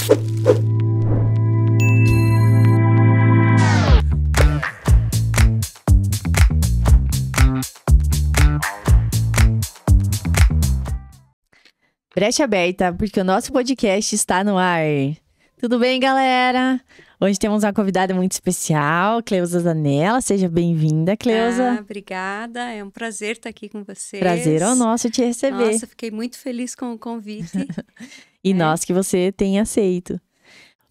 Brecha aberta, porque o nosso podcast está no ar. Tudo bem, galera? Hoje temos uma convidada muito especial, Cleusa Zanella. Seja bem-vinda, Cleusa. Obrigada, é um prazer estar aqui com vocês. Prazer é o nosso te receber. Nossa, fiquei muito feliz com o convite. E nós que você tenha aceito.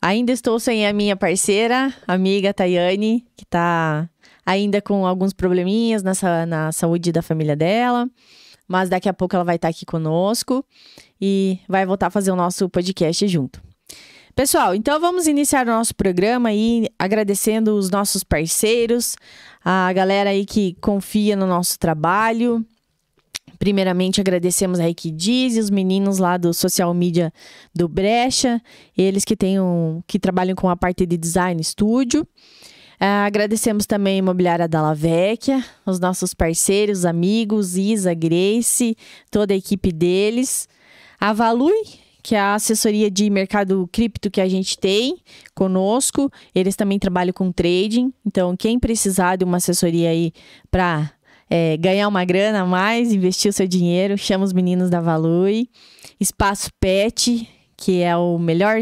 Ainda estou sem a minha parceira, amiga Tayane, que está ainda com alguns probleminhas na saúde da família dela. Mas daqui a pouco ela vai estar aqui conosco e vai voltar a fazer o nosso podcast junto. Pessoal, então vamos iniciar o nosso programa aí agradecendo os nossos parceiros, a galera aí que confia no nosso trabalho. Primeiramente, agradecemos a Equidiz e os meninos lá do social media do Brecha, eles que trabalham com a parte de design estúdio. Agradecemos também a Imobiliária Dalla Vecchia, os nossos parceiros, amigos, Isa, Grace, toda a equipe deles. A Valui, que é a assessoria de mercado cripto que a gente tem conosco. Eles também trabalham com trading. Então, quem precisar de uma assessoria aí para ganhar uma grana a mais, investir o seu dinheiro, chama os meninos da Valui. Espaço Pet, que é o melhor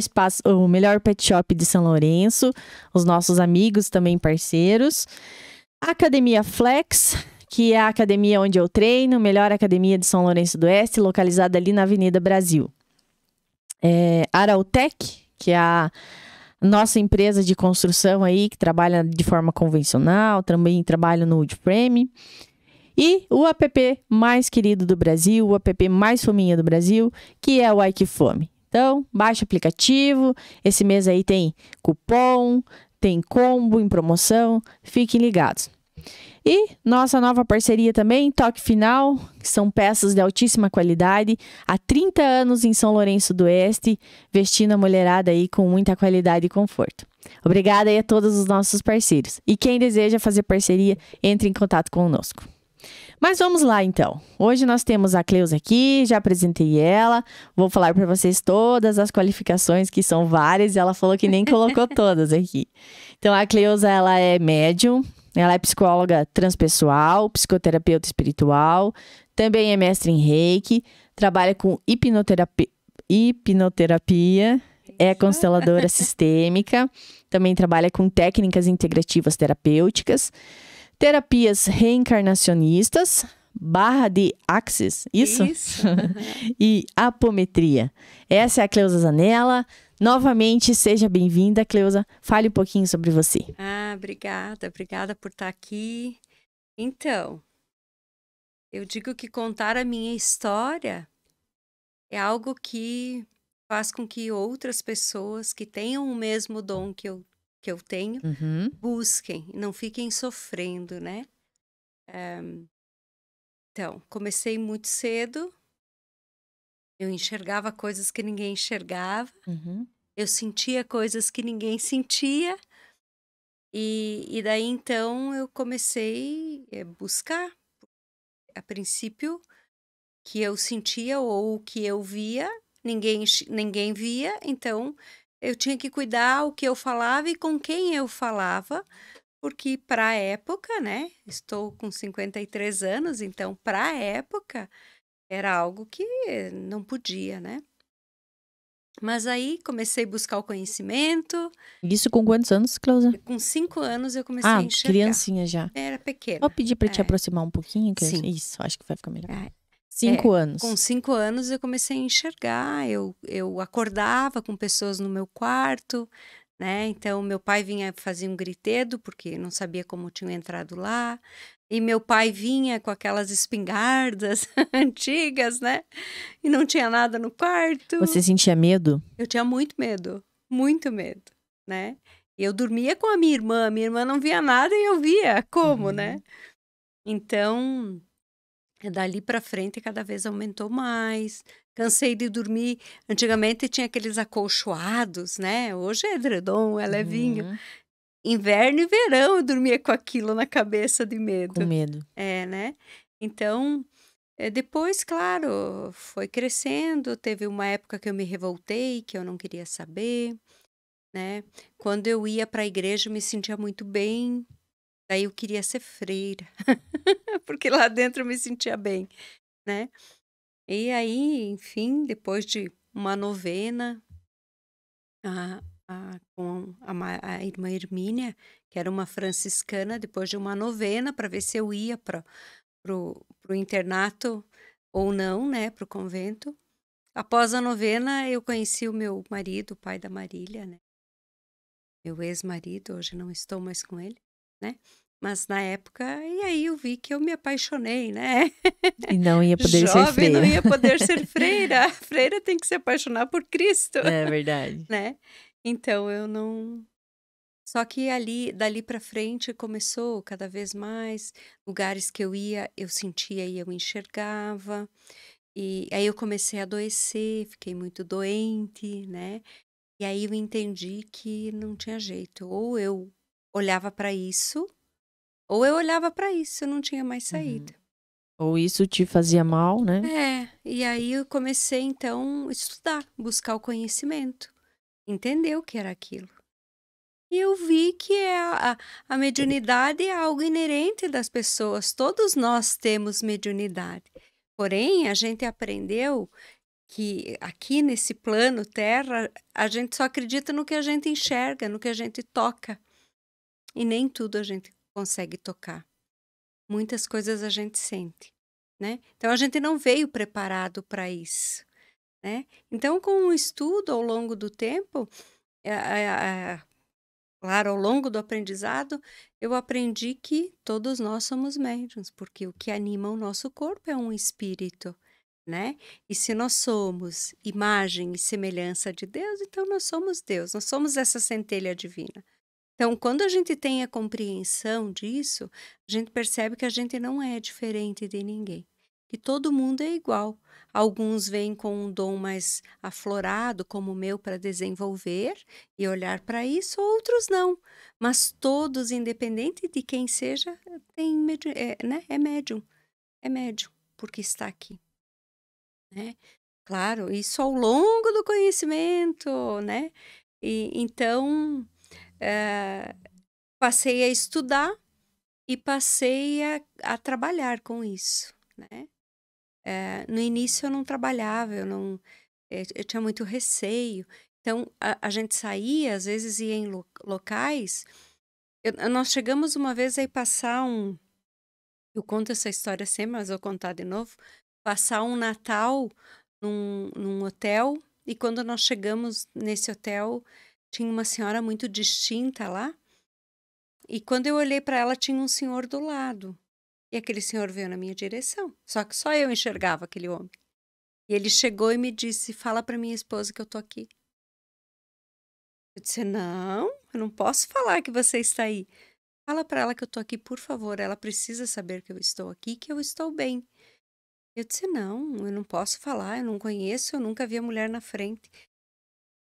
pet shop de São Lourenço, os nossos amigos também parceiros. Academia Flex, que é a academia onde eu treino, melhor academia de São Lourenço do Oeste, localizada ali na Avenida Brasil. Arautec, que é a nossa empresa de construção aí, que trabalha de forma convencional, também trabalha no wood frame. E o app mais querido do Brasil, o app mais fominha do Brasil, que é o Aikifome. Então, baixa o aplicativo, esse mês aí tem cupom, tem combo em promoção, fiquem ligados. E nossa nova parceria também, Toque Final, que são peças de altíssima qualidade, há 30 anos em São Lourenço do Oeste, vestindo a mulherada aí com muita qualidade e conforto. Obrigada aí a todos os nossos parceiros. E quem deseja fazer parceria, entre em contato conosco. Mas vamos lá, então. Hoje nós temos a Cleusa aqui, já apresentei ela. Vou falar para vocês todas as qualificações, que são várias, e ela falou que nem colocou todas aqui. Então, a Cleusa, ela é médium, ela é psicóloga transpessoal, psicoterapeuta espiritual, também é mestre em Reiki, trabalha com hipnoterapia, é consteladora sistêmica, também trabalha com técnicas integrativas terapêuticas, terapias reencarnacionistas, barra de Axis, isso? E apometria. Essa é a Cleusa Zanella. Novamente, seja bem-vinda, Cleusa. Fale um pouquinho sobre você. Obrigada por estar aqui. Então, eu digo que contar a minha história é algo que faz com que outras pessoas que tenham o mesmo dom que eu tenho, busquem, não fiquem sofrendo, né? Então, comecei muito cedo, eu enxergava coisas que ninguém enxergava, eu sentia coisas que ninguém sentia, e daí então eu comecei a buscar, a princípio, que eu sentia ou que eu via, ninguém via, então eu tinha que cuidar o que eu falava e com quem eu falava, porque para a época, né? Estou com 53 anos, então para a época era algo que não podia, né? Mas aí comecei a buscar o conhecimento. Isso com quantos anos, Cleusa? Com 5 anos eu comecei a enxergar. Criancinha já. Era pequena. Vou pedir para te aproximar um pouquinho, Cleusa. Sim. Isso, acho que vai ficar melhor. 5 anos. Com 5 anos eu comecei a enxergar, eu acordava com pessoas no meu quarto, né? Então, meu pai vinha fazer um gritedo, porque não sabia como tinham entrado lá. E meu pai vinha com aquelas espingardas antigas, né? E não tinha nada no quarto. Você sentia medo? Eu tinha muito medo, né? E eu dormia com a minha irmã não via nada e eu via como, né? Então, dali pra frente cada vez aumentou mais. Cansei de dormir. Antigamente tinha aqueles acolchoados, né? Hoje é edredom, é levinho. Inverno e verão eu dormia com aquilo na cabeça de medo. Com medo. É, né? Então, Depois, claro, foi crescendo, teve uma época que eu me revoltei, que eu não queria saber, né. Quando eu ia para a igreja eu me sentia muito bem, daí eu queria ser freira, porque lá dentro eu me sentia bem, né. E aí, enfim, depois de uma novena, com a irmã Hermínia, que era uma franciscana, depois de uma novena para ver se eu ia para o internato ou não, né, para o convento. Após a novena, eu conheci o meu marido, o pai da Marília, né, meu ex-marido, hoje não estou mais com ele, né, mas na época e aí eu vi que eu me apaixonei, né. E não ia poder ser Jovem não freira. ia poder ser freira, a freira tem que se apaixonar por Cristo, É verdade. né. Então eu não só que ali dali para frente começou cada vez mais, lugares que eu ia, eu sentia e eu enxergava. E aí eu comecei a adoecer, fiquei muito doente, né, e aí eu entendi que não tinha jeito, ou eu olhava para isso, ou eu olhava para isso, não tinha mais Uhum. saída. Ou isso te fazia mal, né? E aí eu comecei então a estudar, buscar o conhecimento, entender o que era aquilo. E eu vi que a mediunidade é algo inerente das pessoas, todos nós temos mediunidade. Porém, a gente aprendeu que aqui nesse plano Terra, a gente só acredita no que a gente enxerga, no que a gente toca, e nem tudo a gente consegue tocar. Muitas coisas a gente sente, né. Então a gente não veio preparado para isso, né. Então com o estudo ao longo do tempo, claro, ao longo do aprendizado, eu aprendi que todos nós somos médiuns, porque o que anima o nosso corpo é um espírito, né. E se nós somos imagem e semelhança de Deus, então nós somos Deus, nós somos essa centelha divina. Então, quando a gente tem a compreensão disso, a gente percebe que a gente não é diferente de ninguém, que todo mundo é igual. Alguns vêm com um dom mais aflorado, como o meu, para desenvolver e olhar para isso, outros não. Mas todos, independente de quem seja, né, é médium, porque está aqui, né? Claro, isso ao longo do conhecimento, né? E então, eh, passei a estudar e passei a trabalhar com isso, né. No início eu não trabalhava, eu não eu tinha muito receio, então a gente saía, às vezes ia em locais, nós chegamos uma vez a ir passar eu conto essa história sempre, mas vou contar de novo, passar um Natal num hotel, e quando nós chegamos nesse hotel, tinha uma senhora muito distinta lá. E quando eu olhei para ela, tinha um senhor do lado. E aquele senhor veio na minha direção. Só que só eu enxergava aquele homem. E ele chegou e me disse: "Fala para minha esposa que eu tô aqui". Eu disse: "Não, eu não posso falar que você está aí. Fala para ela que eu tô aqui, por favor. Ela precisa saber que eu estou aqui, que eu estou bem". Eu disse: "Não, eu não posso falar, eu não conheço, eu nunca vi a mulher na frente".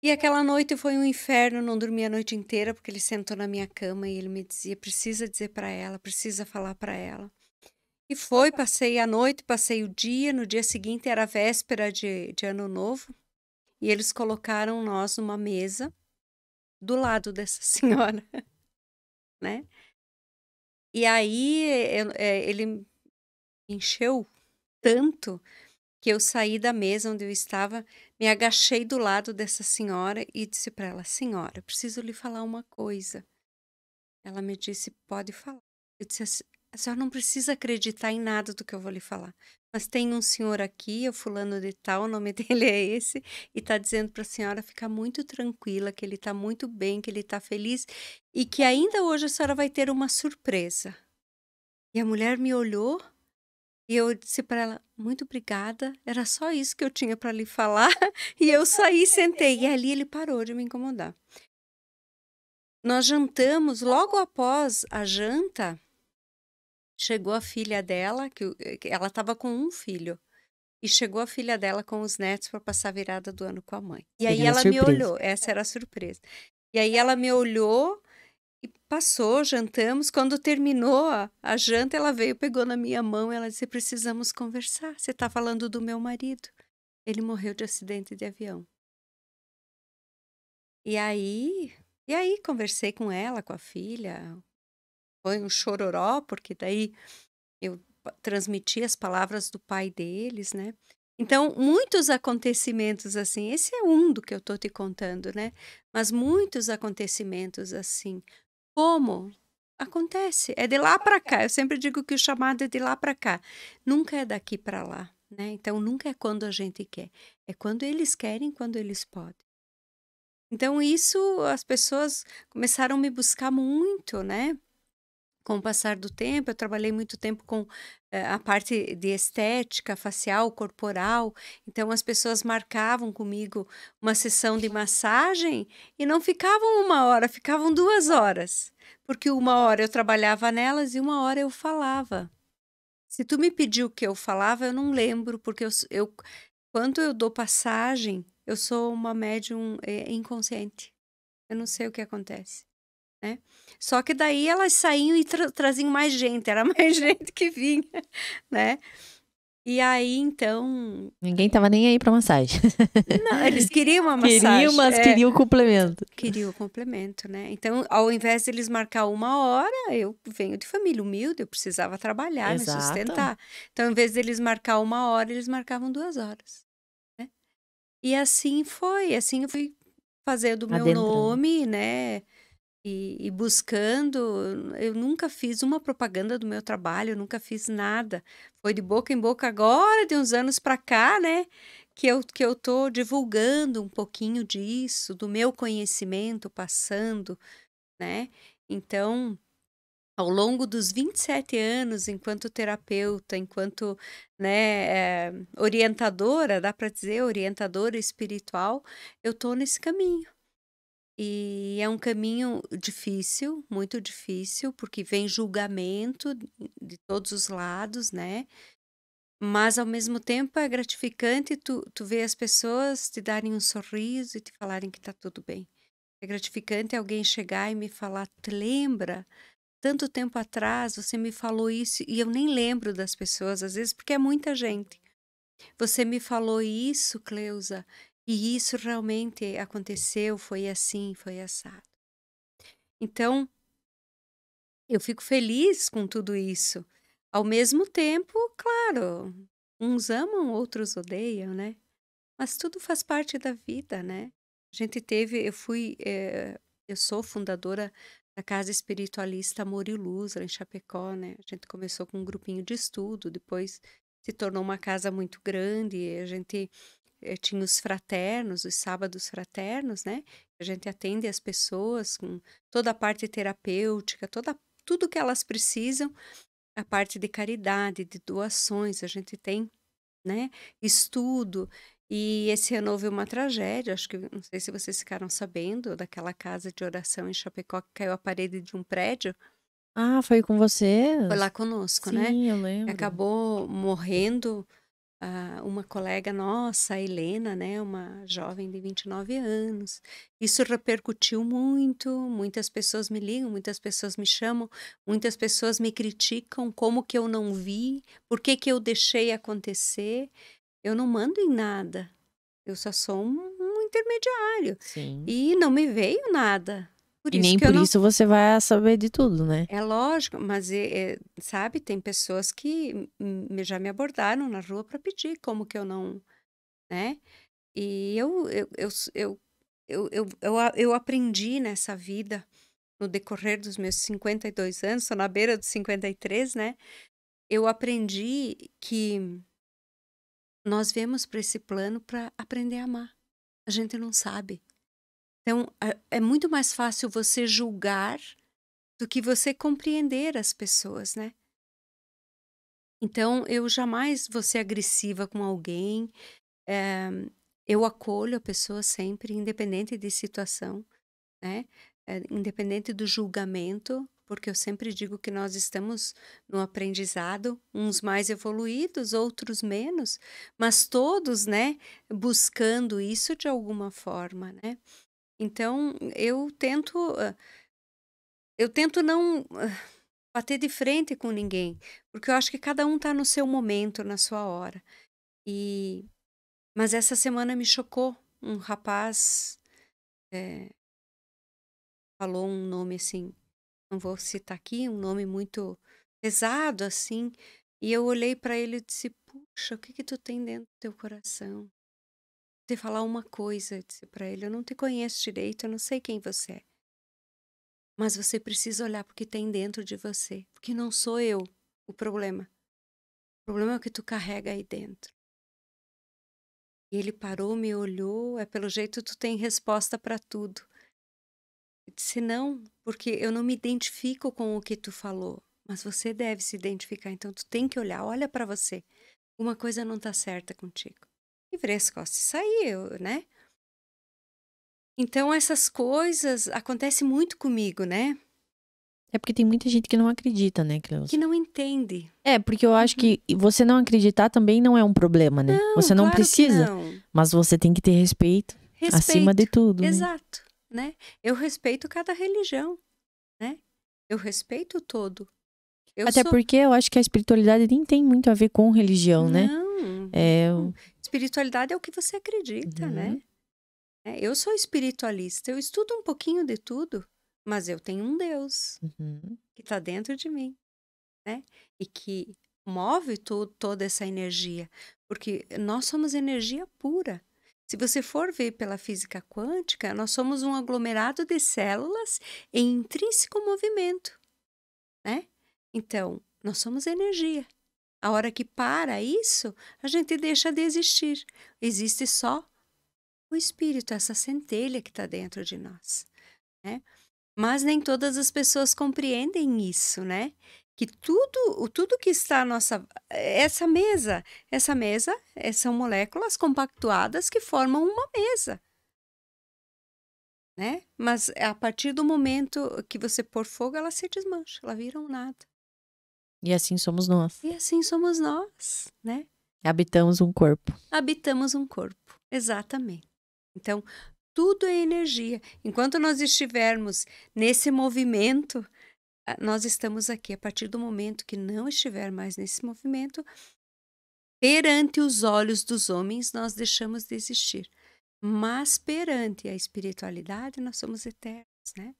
E aquela noite foi um inferno, não dormi a noite inteira, porque ele sentou na minha cama e ele me dizia: "Precisa dizer para ela, precisa falar para ela". E foi, passei a noite, passei o dia, no dia seguinte era véspera de Ano Novo, e eles colocaram nós numa mesa, do lado dessa senhora, né. E aí, ele me encheu tanto, que eu saí da mesa onde eu estava, me agachei do lado dessa senhora e disse para ela: "Senhora, eu preciso lhe falar uma coisa". Ela me disse: "Pode falar". Eu disse assim: "A senhora não precisa acreditar em nada do que eu vou lhe falar, mas tem um senhor aqui, é o fulano de tal, o nome dele é esse, e está dizendo para a senhora ficar muito tranquila, que ele está muito bem, que ele está feliz e que ainda hoje a senhora vai ter uma surpresa". E a mulher me olhou e eu disse para ela: "Muito obrigada, era só isso que eu tinha para lhe falar", e eu saí e sentei, e ali ele parou de me incomodar. Nós jantamos, logo após a janta, chegou a filha dela, que ela estava com um filho, e chegou a filha dela com os netos para passar a virada do ano com a mãe. E aí Seria a ela me surpresa. olhou, essa era a surpresa. E aí ela me olhou E passou, jantamos. Quando terminou a janta, ela veio, pegou na minha mão. Ela disse: precisamos conversar. Você está falando do meu marido. Ele morreu de acidente de avião. E aí conversei com ela, com a filha. Foi um chororó, porque daí eu transmiti as palavras do pai deles, né? Então, muitos acontecimentos assim, esse é um do que eu tô te contando, né? Mas muitos acontecimentos assim, como acontece, é de lá para cá. Eu sempre digo que o chamado é de lá para cá, nunca é daqui para lá, né? Então, nunca é quando a gente quer, é quando eles querem, quando eles podem. Então, isso as pessoas começaram a me buscar muito, né? Com o passar do tempo, eu trabalhei muito tempo com a parte de estética facial, corporal. Então, as pessoas marcavam comigo uma sessão de massagem e não ficavam 1 hora, ficavam 2 horas. Porque 1 hora eu trabalhava nelas e 1 hora eu falava. Se tu me pediu que eu falava, eu não lembro, porque quando eu dou passagem, eu sou uma médium inconsciente. Eu não sei o que acontece. Né. Só que daí elas saíam e traziam mais gente, era mais gente que vinha, né. E aí então Ninguém tava nem aí pra massagem. não, eles queriam uma Queriam, massagem. mas queriam o complemento. Queriam o complemento, né. Então, ao invés de eles marcar 1 hora, eu venho de família humilde, eu precisava trabalhar, me Exato. sustentar. Então, ao invés deles marcar 1 hora, eles marcavam 2 horas, né. E assim foi, assim eu fui fazendo o meu Adentrando. nome, né. E buscando, eu nunca fiz uma propaganda do meu trabalho, eu nunca fiz nada. Foi de boca em boca agora, de uns anos para cá, né, que eu tô divulgando um pouquinho disso, do meu conhecimento, passando, né. Então, ao longo dos 27 anos, enquanto terapeuta, enquanto, né, orientadora, dá para dizer, orientadora espiritual, eu tô nesse caminho. E é um caminho difícil, muito difícil, porque vem julgamento de todos os lados, né? Mas ao mesmo tempo é gratificante tu ver as pessoas te darem um sorriso e te falarem que tá tudo bem. É gratificante alguém chegar e me falar: "Te lembra? Tanto tempo atrás você me falou isso", e eu nem lembro das pessoas, às vezes, porque é muita gente. "Você me falou isso, Cleusa, e isso realmente aconteceu, foi assim, foi assado". Então, eu fico feliz com tudo isso. Ao mesmo tempo, claro, uns amam, outros odeiam, né? Mas tudo faz parte da vida, né? A gente teve, eu sou fundadora da Casa Espiritualista Amor e Luz, lá em Chapecó, né? A gente começou com um grupinho de estudo, depois se tornou uma casa muito grande, a gente tinha os fraternos, os sábados fraternos, né? A gente atende as pessoas com toda a parte terapêutica, tudo que elas precisam, a parte de caridade, de doações, a gente tem, né? Estudo. E esse ano houve uma tragédia, acho que não sei se vocês ficaram sabendo, daquela casa de oração em Chapecó que caiu a parede de um prédio. Ah, foi com Foi vocês? lá conosco, né? Sim, eu lembro. Acabou morrendo uma colega nossa, a Helena, né, uma jovem de 29 anos. Isso repercutiu muito, muitas pessoas me ligam, muitas pessoas me chamam, muitas pessoas me criticam, como que eu não vi, por que que eu deixei acontecer. Eu não mando em nada, eu só sou um intermediário Sim. e não me veio nada. Por E isso nem que eu por não. isso você vai saber de tudo, né? É lógico, mas sabe, tem pessoas que já me abordaram na rua para pedir, como que eu não, né? E eu aprendi nessa vida, no decorrer dos meus 52 anos, estou na beira dos 53, né? Eu aprendi que nós viemos para esse plano para aprender a amar. A gente não sabe. Então, é muito mais fácil você julgar do que você compreender as pessoas, né? Então, eu jamais vou ser agressiva com alguém. eh, eu acolho a pessoa sempre, independente de situação, né? Independente do julgamento, porque eu sempre digo que nós estamos no aprendizado, uns mais evoluídos, outros menos, mas todos, né, buscando isso de alguma forma, né? Então, eu tento eu tento não bater de frente com ninguém, porque eu acho que cada um tá no seu momento, na sua hora. Mas essa semana me chocou. Um rapaz falou um nome assim, não vou citar aqui, um nome muito pesado assim, e eu olhei para ele e disse: "Puxa, o que que tu tem dentro do teu coração?" Te falar uma coisa, eu disse para ele: "Eu não te conheço direito, eu não sei quem você é. Mas você precisa olhar para o que tem dentro de você, porque não sou eu o problema. O problema é o que tu carrega aí dentro." E ele parou, me olhou, pelo jeito tu tem resposta para tudo. Eu disse: "Não, porque eu não me identifico com o que tu falou, mas você deve se identificar, então tu tem que olhar, olha para você. Uma coisa não tá certa contigo." E virei as costas e saí, né? Então essas coisas acontecem muito comigo, né? É porque tem muita gente que não acredita, né, Que Cleusa? não entende. É, porque eu acho que você não acreditar também não é um problema, né? Não, Você não claro que precisa, não. mas você tem que ter respeito acima de Respeito, tudo, né? exato, né? Eu respeito cada religião, né? Eu respeito todo. Eu Até sou porque eu acho que a espiritualidade nem tem muito a ver com religião, né? Não, É, não. Espiritualidade é o que você acredita, né? uhum, Eu sou espiritualista, eu estudo um pouquinho de tudo, mas eu tenho um Deus uhum. que está dentro de mim, né? E que move toda essa energia, porque nós somos energia pura. Se você for ver pela física quântica, nós somos um aglomerado de células em intrínseco movimento, né? Então, nós somos energia. A hora que para isso, a gente deixa de existir. Existe só o espírito, essa centelha que está dentro de nós, né? Mas nem todas as pessoas compreendem isso, né? Que tudo que está essa mesa, são moléculas compactuadas que formam uma mesa, né? Mas a partir do momento que você pôr fogo, ela se desmancha, ela vira um nada. E assim somos nós. E assim somos nós, né? Habitamos um corpo. Habitamos um corpo, exatamente. Então, tudo é energia. Enquanto nós estivermos nesse movimento, nós estamos aqui. A partir do momento que não estiver mais nesse movimento, perante os olhos dos homens, nós deixamos de existir. Mas perante a espiritualidade, nós somos eternos, né?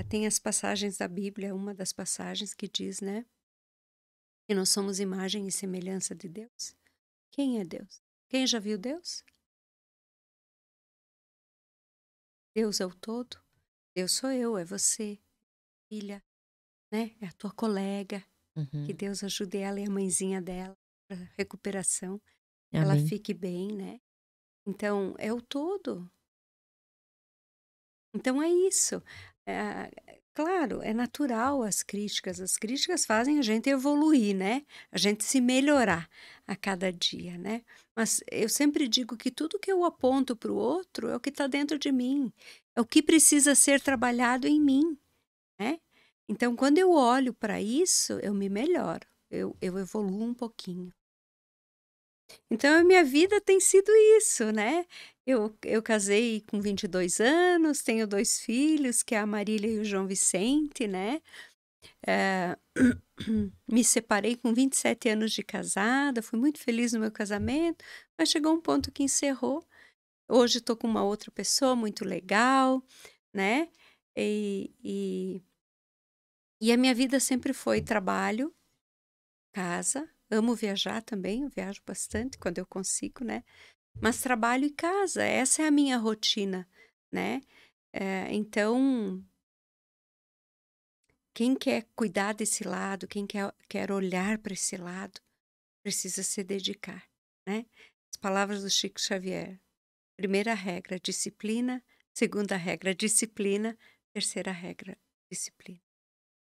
Tem as passagens da Bíblia, uma das passagens que diz, né? Que nós somos imagem e semelhança de Deus. Quem é Deus? Quem já viu Deus? Deus é o todo. Deus sou eu, é você, filha, né? É a tua colega. Que Uhum. Deus ajude ela e a mãezinha dela para recuperação, que ela Amém. fique bem, né? Então, é o todo. Então, é isso. Claro, é natural as críticas fazem a gente evoluir, né? A gente se melhorar a cada dia, né? Mas eu sempre digo que tudo que eu aponto para o outro é o que está dentro de mim, é o que precisa ser trabalhado em mim, né? Então, quando eu olho para isso, eu me melhoro, eu evoluo um pouquinho. Então, a minha vida tem sido isso, né? Eu casei com 22 anos, tenho 2 filhos, que é a Marília e o João Vicente, né? Me separei com 27 anos de casada, fui muito feliz no meu casamento, mas chegou um ponto que encerrou. Hoje estou com uma outra pessoa muito legal, né? E a minha vida sempre foi trabalho, casa, amo viajar também, eu viajo bastante quando eu consigo, né? Mas trabalho e casa, essa é a minha rotina, né? Então, quem quer cuidar desse lado, quem quer olhar para esse lado, precisa se dedicar, né? As palavras do Chico Xavier. Primeira regra, disciplina. Segunda regra, disciplina. Terceira regra, disciplina.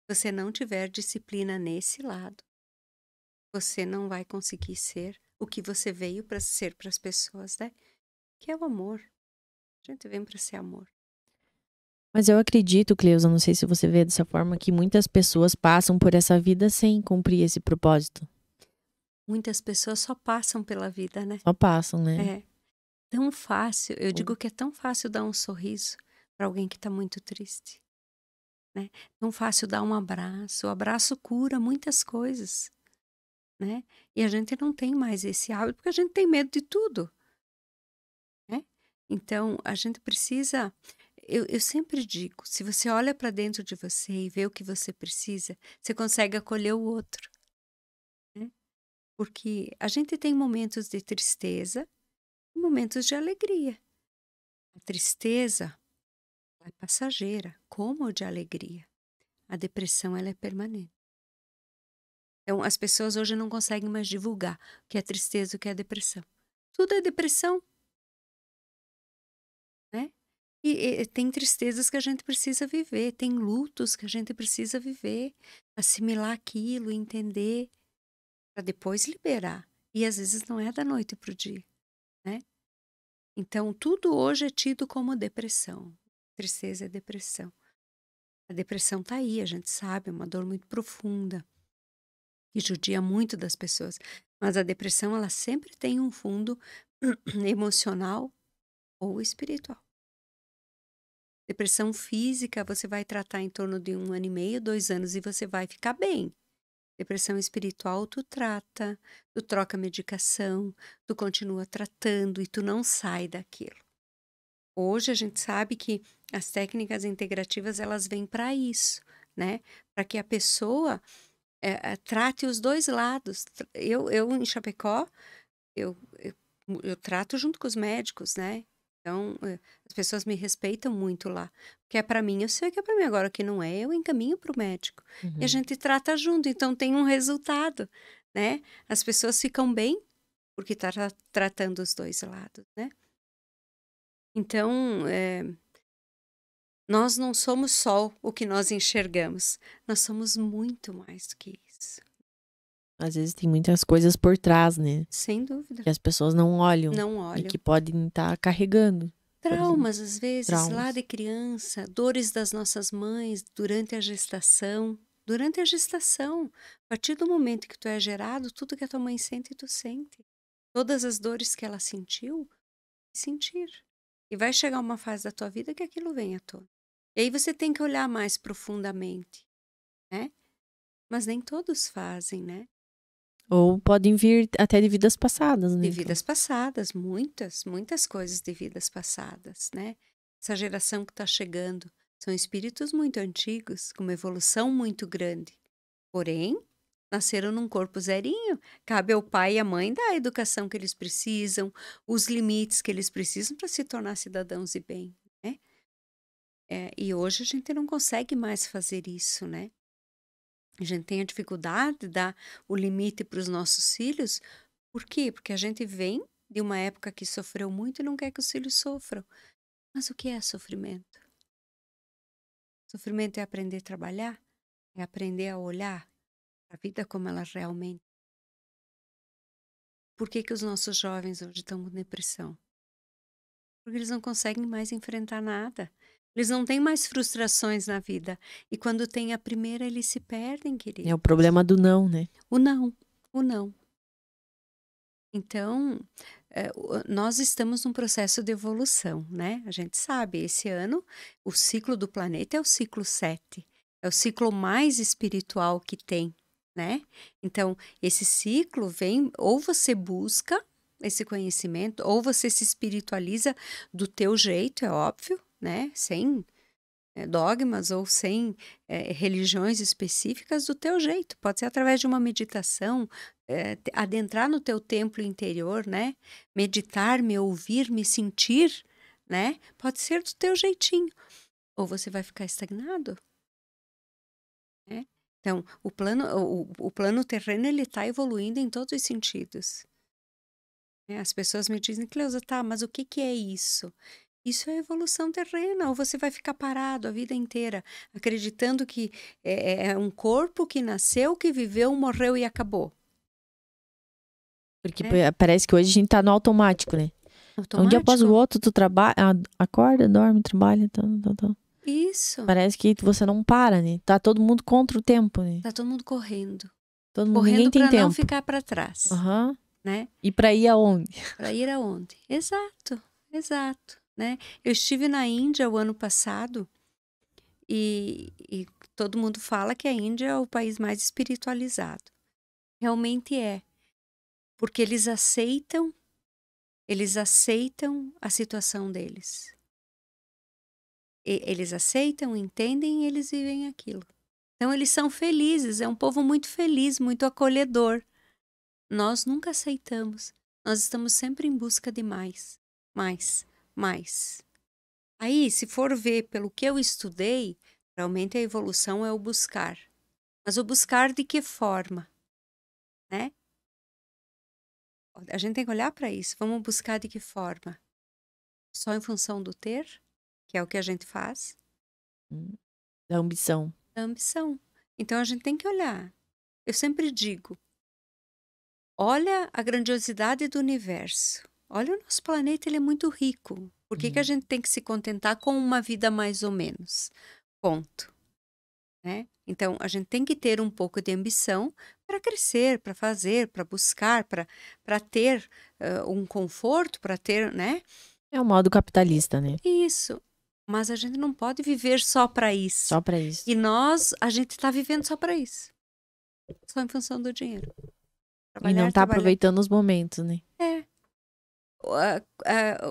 Se você não tiver disciplina nesse lado, você não vai conseguir ser o que você veio para ser para as pessoas, né? Que é o amor. A gente vem para ser amor. Mas eu acredito, Cleusa, não sei se você vê dessa forma, que muitas pessoas passam por essa vida sem cumprir esse propósito. Muitas pessoas só passam pela vida, né? Só passam, né? É tão fácil. Eu digo que é tão fácil dar um sorriso para alguém que está muito triste. né? Tão fácil dar um abraço. O abraço cura muitas coisas, né? E a gente não tem mais esse hábito porque a gente tem medo de tudo, né? Então, a gente precisa. Eu sempre digo: se você olha para dentro de você e vê o que você precisa, você consegue acolher o outro, né? Porque a gente tem momentos de tristeza e momentos de alegria. A tristeza é passageira, como o de alegria. A depressão, ela é permanente. Então, as pessoas hoje não conseguem mais divulgar o que é tristeza, o que é depressão. Tudo é depressão, né? E tem tristezas que a gente precisa viver, tem lutos que a gente precisa viver, assimilar aquilo, entender, para depois liberar. E às vezes não é da noite para o dia, né? Então, tudo hoje é tido como depressão. Tristeza é depressão. A depressão tá aí, a gente sabe, é uma dor muito profunda, que judia muito das pessoas. Mas a depressão, ela sempre tem um fundo emocional ou espiritual. Depressão física, você vai tratar em torno de 1 ano e meio, 2 anos e você vai ficar bem. Depressão espiritual, tu trata, tu troca medicação, tu continua tratando e tu não sai daquilo. Hoje a gente sabe que as técnicas integrativas, elas vêm para isso, né? Para que a pessoa trate os dois lados. Eu em Chapecó, eu trato junto com os médicos, né? Então, as pessoas me respeitam muito lá. O que é para mim, eu sei que é para mim. Agora, o que não é, eu encaminho para o médico. E a gente trata junto, então tem um resultado, né? As pessoas ficam bem porque tá tratando os dois lados, né? Então, nós não somos só o que nós enxergamos. Nós somos muito mais do que isso. Às vezes tem muitas coisas por trás, né? Sem dúvida. Que as pessoas não olham. Não olham. E que podem estar carregando. Traumas, às vezes, Traumas. lá de criança. Dores das nossas mães durante a gestação. Durante a gestação. A partir do momento que tu é gerado, tudo que a tua mãe sente, tu sente. Todas as dores que ela sentiu, sentir. E vai chegar uma fase da tua vida que aquilo vem à tona. E aí você tem que olhar mais profundamente, né? Mas nem todos fazem, né? Ou podem vir até de vidas passadas, né? De vidas passadas, muitas coisas de vidas passadas, né? Essa geração que está chegando são espíritos muito antigos, com uma evolução muito grande. Porém, nasceram num corpo zerinho. Cabe ao pai e à mãe dar a educação que eles precisam, os limites que eles precisam para se tornar cidadãos de bem, né? E hoje a gente não consegue mais fazer isso, né? A gente tem a dificuldade de dar o limite para os nossos filhos. Por quê? Porque a gente vem de uma época que sofreu muito e não quer que os filhos sofram. Mas o que é sofrimento? Sofrimento é aprender a trabalhar? É aprender a olhar a vida como ela realmente. Por que que os nossos jovens hoje estão com depressão? Porque eles não conseguem mais enfrentar nada. Eles não têm mais frustrações na vida. E quando tem a primeira, eles se perdem, querido. É o problema do não, né? O não. Então, nós estamos num processo de evolução, né? A gente sabe, esse ano, o ciclo do planeta é o ciclo 7. É o ciclo mais espiritual que tem, né? Então, esse ciclo vem, ou você busca esse conhecimento, ou você se espiritualiza do teu jeito, é óbvio, né? Sem dogmas ou sem religiões específicas, do teu jeito. Pode ser através de uma meditação, adentrar no teu templo interior, né? Meditar, me ouvir, me sentir, né? Pode ser do teu jeitinho. Ou você vai ficar estagnado, né? Então, o plano terreno, ele está evoluindo em todos os sentidos. As pessoas me dizem, Cleusa, tá, mas o que que é isso? Isso é evolução terrena, ou você vai ficar parado a vida inteira, acreditando que é um corpo que nasceu, que viveu, morreu e acabou. Porque parece que hoje a gente tá no automático, né? Um dia após o outro, tu trabalha, acorda, dorme, trabalha, tá. Isso. Parece que você não para, né? Tá todo mundo contra o tempo, né? Tá todo mundo correndo. Ninguém tem tempo. Pra não ficar pra trás. Né? E pra ir aonde? Pra ir aonde? Exato. Né? Eu estive na Índia o ano passado E todo mundo fala que a Índia é o país mais espiritualizado. Realmente é. Porque eles aceitam a situação deles. Eles aceitam, entendem e eles vivem aquilo. Então, eles são felizes. É um povo muito feliz, muito acolhedor. Nós nunca aceitamos. Nós estamos sempre em busca de mais, mais, mais. Aí, se for ver pelo que eu estudei, realmente a evolução é o buscar. Mas o buscar de que forma? Né? A gente tem que olhar para isso. Vamos buscar de que forma? Só em função do ter, que é o que a gente faz? Da ambição. Da ambição. Então a gente tem que olhar. Eu sempre digo, olha a grandiosidade do universo. Olha o nosso planeta, ele é muito rico. Por que a gente tem que se contentar com uma vida mais ou menos? Ponto. Né? Então, a gente tem que ter um pouco de ambição para crescer, para fazer, para buscar, para ter um conforto, para ter, né? É o modo capitalista, né? Isso. Mas a gente não pode viver só para isso. Só para isso. E a gente está vivendo só para isso. Só em função do dinheiro. E não está aproveitando os momentos, né? É.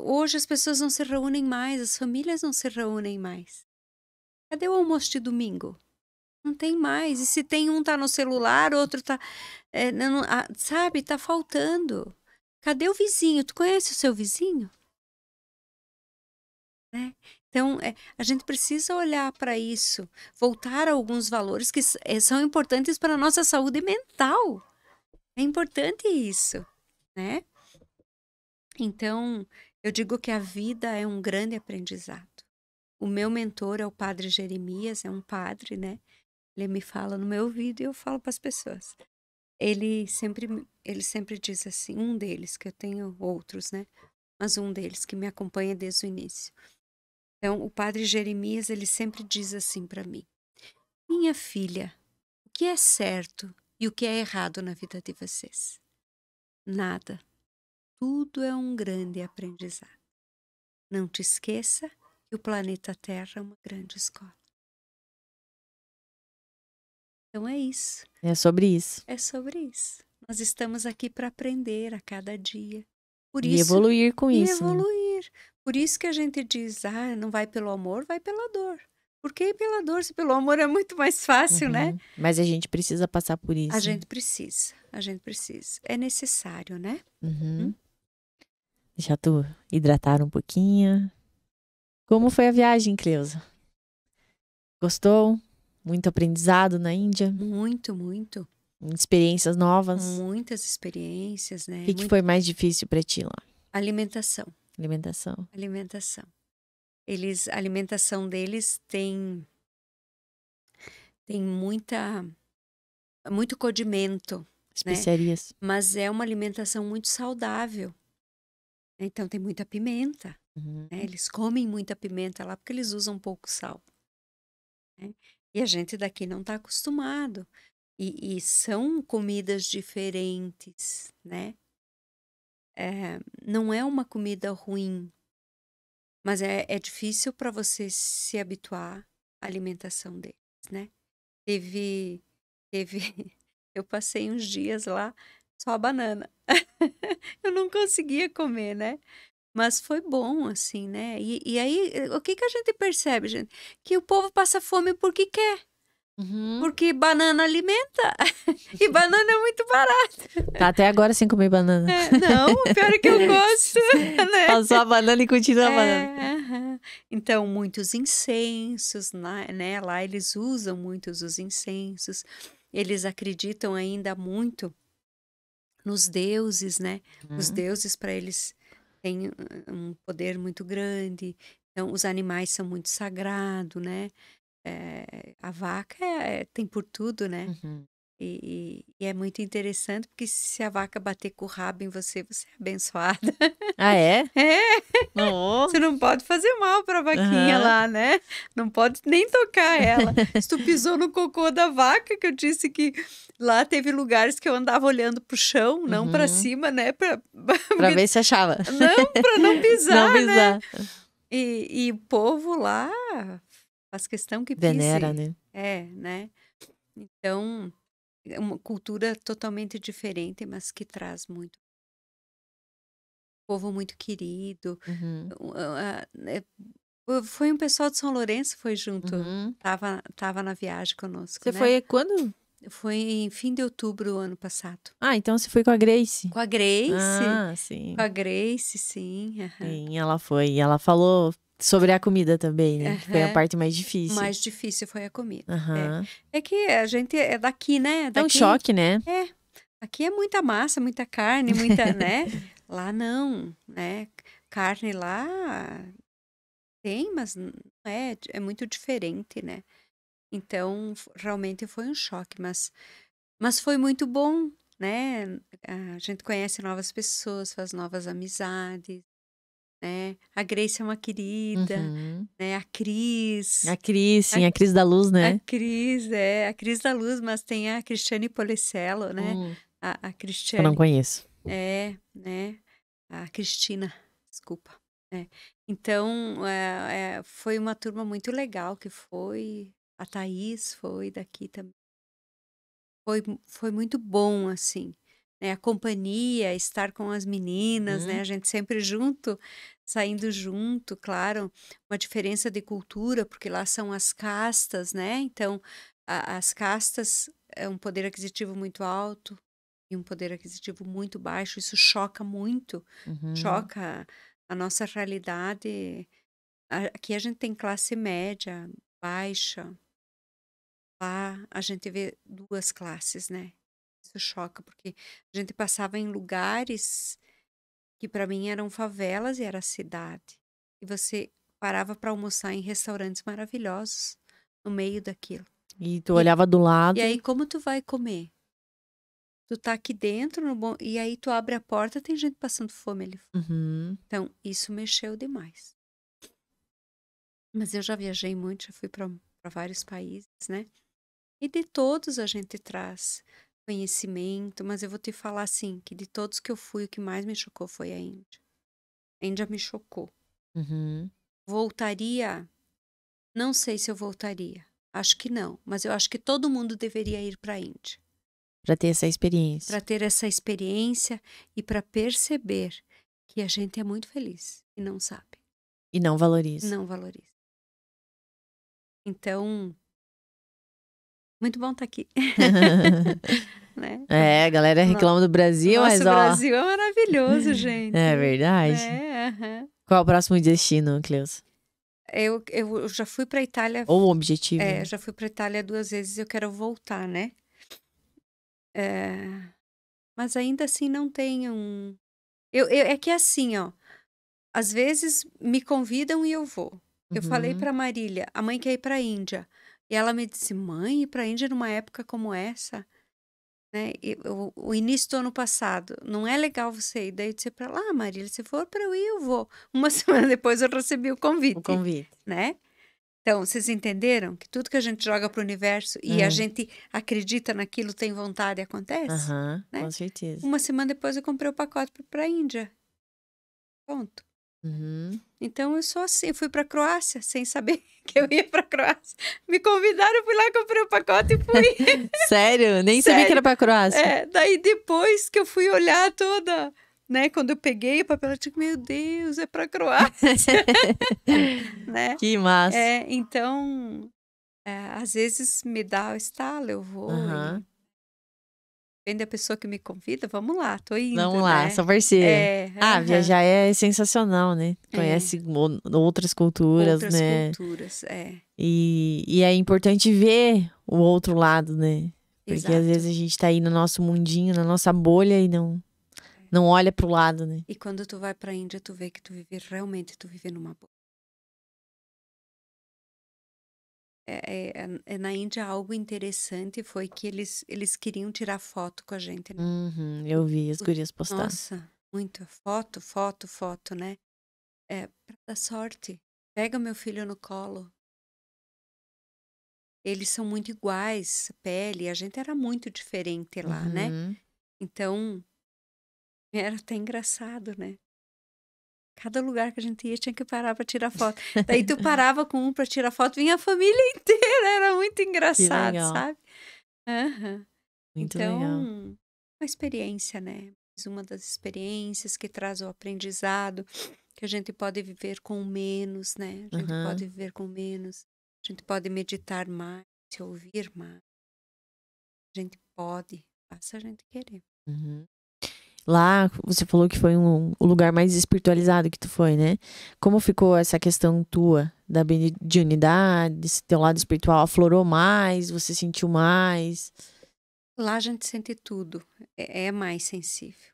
Hoje as pessoas não se reúnem mais, as famílias não se reúnem mais. Cadê o almoço de domingo? Não tem mais. E se tem um tá no celular, outro tá... sabe, tá faltando. Cadê o vizinho? Tu conhece o seu vizinho? Né? Então, a gente precisa olhar para isso. Voltar a alguns valores que são importantes para a nossa saúde mental. É importante isso, né? Então, eu digo que a vida é um grande aprendizado. O meu mentor é o padre Jeremias, é um padre, né? Ele me fala no meu ouvido e eu falo para as pessoas. Ele sempre diz assim, um deles, que eu tenho outros, né? Mas um deles que me acompanha desde o início. Então, o padre Jeremias, ele sempre diz assim para mim. Minha filha, o que é certo e o que é errado na vida de vocês? Nada. Tudo é um grande aprendizado. Não te esqueça que o planeta Terra é uma grande escola. Então é isso. É sobre isso. É sobre isso. Nós estamos aqui para aprender a cada dia. E evoluir com isso. E evoluir. Né? Por isso que a gente diz, não vai pelo amor, vai pela dor. Por que pela dor? Se pelo amor é muito mais fácil, né? Mas a gente precisa passar por isso. A gente precisa. É necessário, né? Deixa tu hidratar um pouquinho. Como foi a viagem, Cleusa? Gostou? Muito aprendizado na Índia? Muito, muito. Experiências novas? Muitas experiências, né? O que foi mais difícil para ti lá? Alimentação. A alimentação deles tem muito condimento. Especiarias. Né? Mas é uma alimentação muito saudável. Então tem muita pimenta. Né? Eles comem muita pimenta lá porque eles usam pouco sal. Né? E a gente daqui não está acostumado. E são comidas diferentes, né? Não é uma comida ruim, mas é difícil para você se habituar à alimentação deles, né? Eu passei uns dias lá só a banana. Eu não conseguia comer, né? Mas foi bom, assim, né? E aí, o que a gente percebe, gente? Que o povo passa fome porque quer. Porque banana alimenta. E banana é muito barato. Tá até agora sem comer banana. Não, pior é que eu gosto. Né? Passou a banana e continua a banana. Então, muitos incensos, né? Lá eles usam muitos os incensos. Eles acreditam ainda muito nos deuses, né? Os deuses, para eles, têm um poder muito grande. Então, os animais são muito sagrados, né? A vaca tem por tudo, né? E é muito interessante, porque se a vaca bater com o rabo em você, você é abençoada. Ah, é? Você não pode fazer mal pra vaquinha lá, né? Não pode nem tocar ela. Se tu pisou no cocô da vaca, que eu disse que lá teve lugares que eu andava olhando pro chão, não pra cima, né? Pra ver se achava. Não, pra não pisar, não pisar. Né? E o povo lá faz questão que Venera, pise. né? Né? Então, é uma cultura totalmente diferente, mas que traz muito. Povo muito querido. Uhum. Foi um pessoal de São Lourenço, foi junto. Uhum. Tava na viagem conosco, Você né? foi quando? Foi em fim de outubro do ano passado. Ah, então você foi com a Grace. Com a Grace. Ah, sim. Com a Grace, sim. Sim, ela foi. E ela falou sobre a comida também, né? Que foi a parte mais difícil. Mais difícil foi a comida. Aham. É que a gente é daqui, né? É um choque, né? Aqui é muita massa, muita carne, muita, né? Lá não, né? Carne lá tem, mas não é muito diferente, né? Então, realmente foi um choque, mas foi muito bom, né? A gente conhece novas pessoas, faz novas amizades, né? A Grace é uma querida, Uhum. né? A Cris. A Cris, sim, a Cris da Luz, A né? Cris, a Cris da Luz, mas tem a Cristiane Policello, né? A Eu não Cristiane. conheço. Né? A Cristina, desculpa. Então, foi uma turma muito legal que foi. A Thaís foi daqui também. Foi muito bom, assim, né? A companhia, estar com as meninas, né? A gente sempre junto, saindo junto, claro, uma diferença de cultura, porque lá são as castas, né? Então, as castas é um poder aquisitivo muito alto e um poder aquisitivo muito baixo. Isso choca muito, choca a nossa realidade. Aqui a gente tem classe média, baixa. Lá a gente vê 2 classes, né. Isso choca, porque a gente passava em lugares que para mim eram favelas e era cidade. E você parava para almoçar em restaurantes maravilhosos no meio daquilo. E tu olhava do lado. E aí como tu vai comer? Tu tá aqui dentro e aí tu abre a porta, tem gente passando fome ali. Então isso mexeu demais. Mas eu já viajei muito, já fui para vários países, né. E de todos a gente traz conhecimento, mas eu vou te falar assim, que de todos que eu fui, o que mais me chocou foi a Índia. A Índia me chocou. Voltaria? Não sei se eu voltaria. Acho que não, mas eu acho que todo mundo deveria ir para a Índia. Para ter essa experiência. Para ter essa experiência e para perceber que a gente é muito feliz e não sabe. E não valoriza. Não valoriza. Então, muito bom estar aqui. Né? A galera reclama do Brasil, mas Nosso Brasil é maravilhoso, gente. É verdade. Qual é o próximo destino, Cleus? Eu já fui para Itália. Ou o objetivo? Já fui para Itália 2 vezes e eu quero voltar, né? Mas ainda assim não tenho um... É que assim, ó. Às vezes me convidam e eu vou. Eu falei para Marília, a mãe quer ir para a Índia. E ela me disse, mãe, ir para a Índia numa época como essa? Né? O início do ano passado, não é legal você ir. Daí eu disse para ela, Marília, se for para eu ir, eu vou. Uma semana depois eu recebi o convite. Né? Então, vocês entenderam que tudo que a gente joga para o universo e a gente acredita naquilo, tem vontade e acontece? Né? Com certeza. Uma semana depois eu comprei o pacote para a Índia. Pronto. Então eu sou assim, fui para a Croácia sem saber que eu ia para a Croácia. Me convidaram, eu fui lá, comprei o pacote e fui. Sério? Nem sabia que era para a Croácia. Daí depois que eu fui olhar toda, né, quando eu peguei o papel, eu digo, meu Deus, é para a Croácia. Né? Que massa. Então, às vezes me dá o estalo, eu vou. Depende da pessoa que me convida, vamos lá, tô indo. Vamos lá, né? sou parceira. Viajar é sensacional, né? Conhece outras culturas, né? Outras culturas, E é importante ver o outro lado, né? Porque Exato. Às vezes a gente tá aí no nosso mundinho, na nossa bolha e não olha pro lado, né? E quando tu vai pra Índia, tu vê que tu vive numa bolha. Na Índia, algo interessante foi que eles queriam tirar foto com a gente. Né? Eu vi as gurias postar. Nossa, muito. Foto, né? Pra dar sorte. Pega meu filho no colo. Eles são muito iguais, pele. A gente era muito diferente lá, né? Então, era até engraçado, né? Cada lugar que a gente ia tinha que parar para tirar foto. Daí tu parava com um para tirar foto, vinha a família inteira. Era muito Que engraçado, legal. sabe? Aham. Muito Então, legal. uma experiência, né? Mais uma das experiências que traz o aprendizado, que a gente pode viver com menos, né? A gente pode viver com menos. A gente pode meditar mais, se ouvir mais. A gente pode, basta a gente querer. Uhum. Lá, você falou que foi o lugar mais espiritualizado que tu foi, né? Como ficou essa questão tua da mediunidade, esse teu lado espiritual? Aflorou mais? Você sentiu mais? Lá a gente sente tudo, é mais sensível.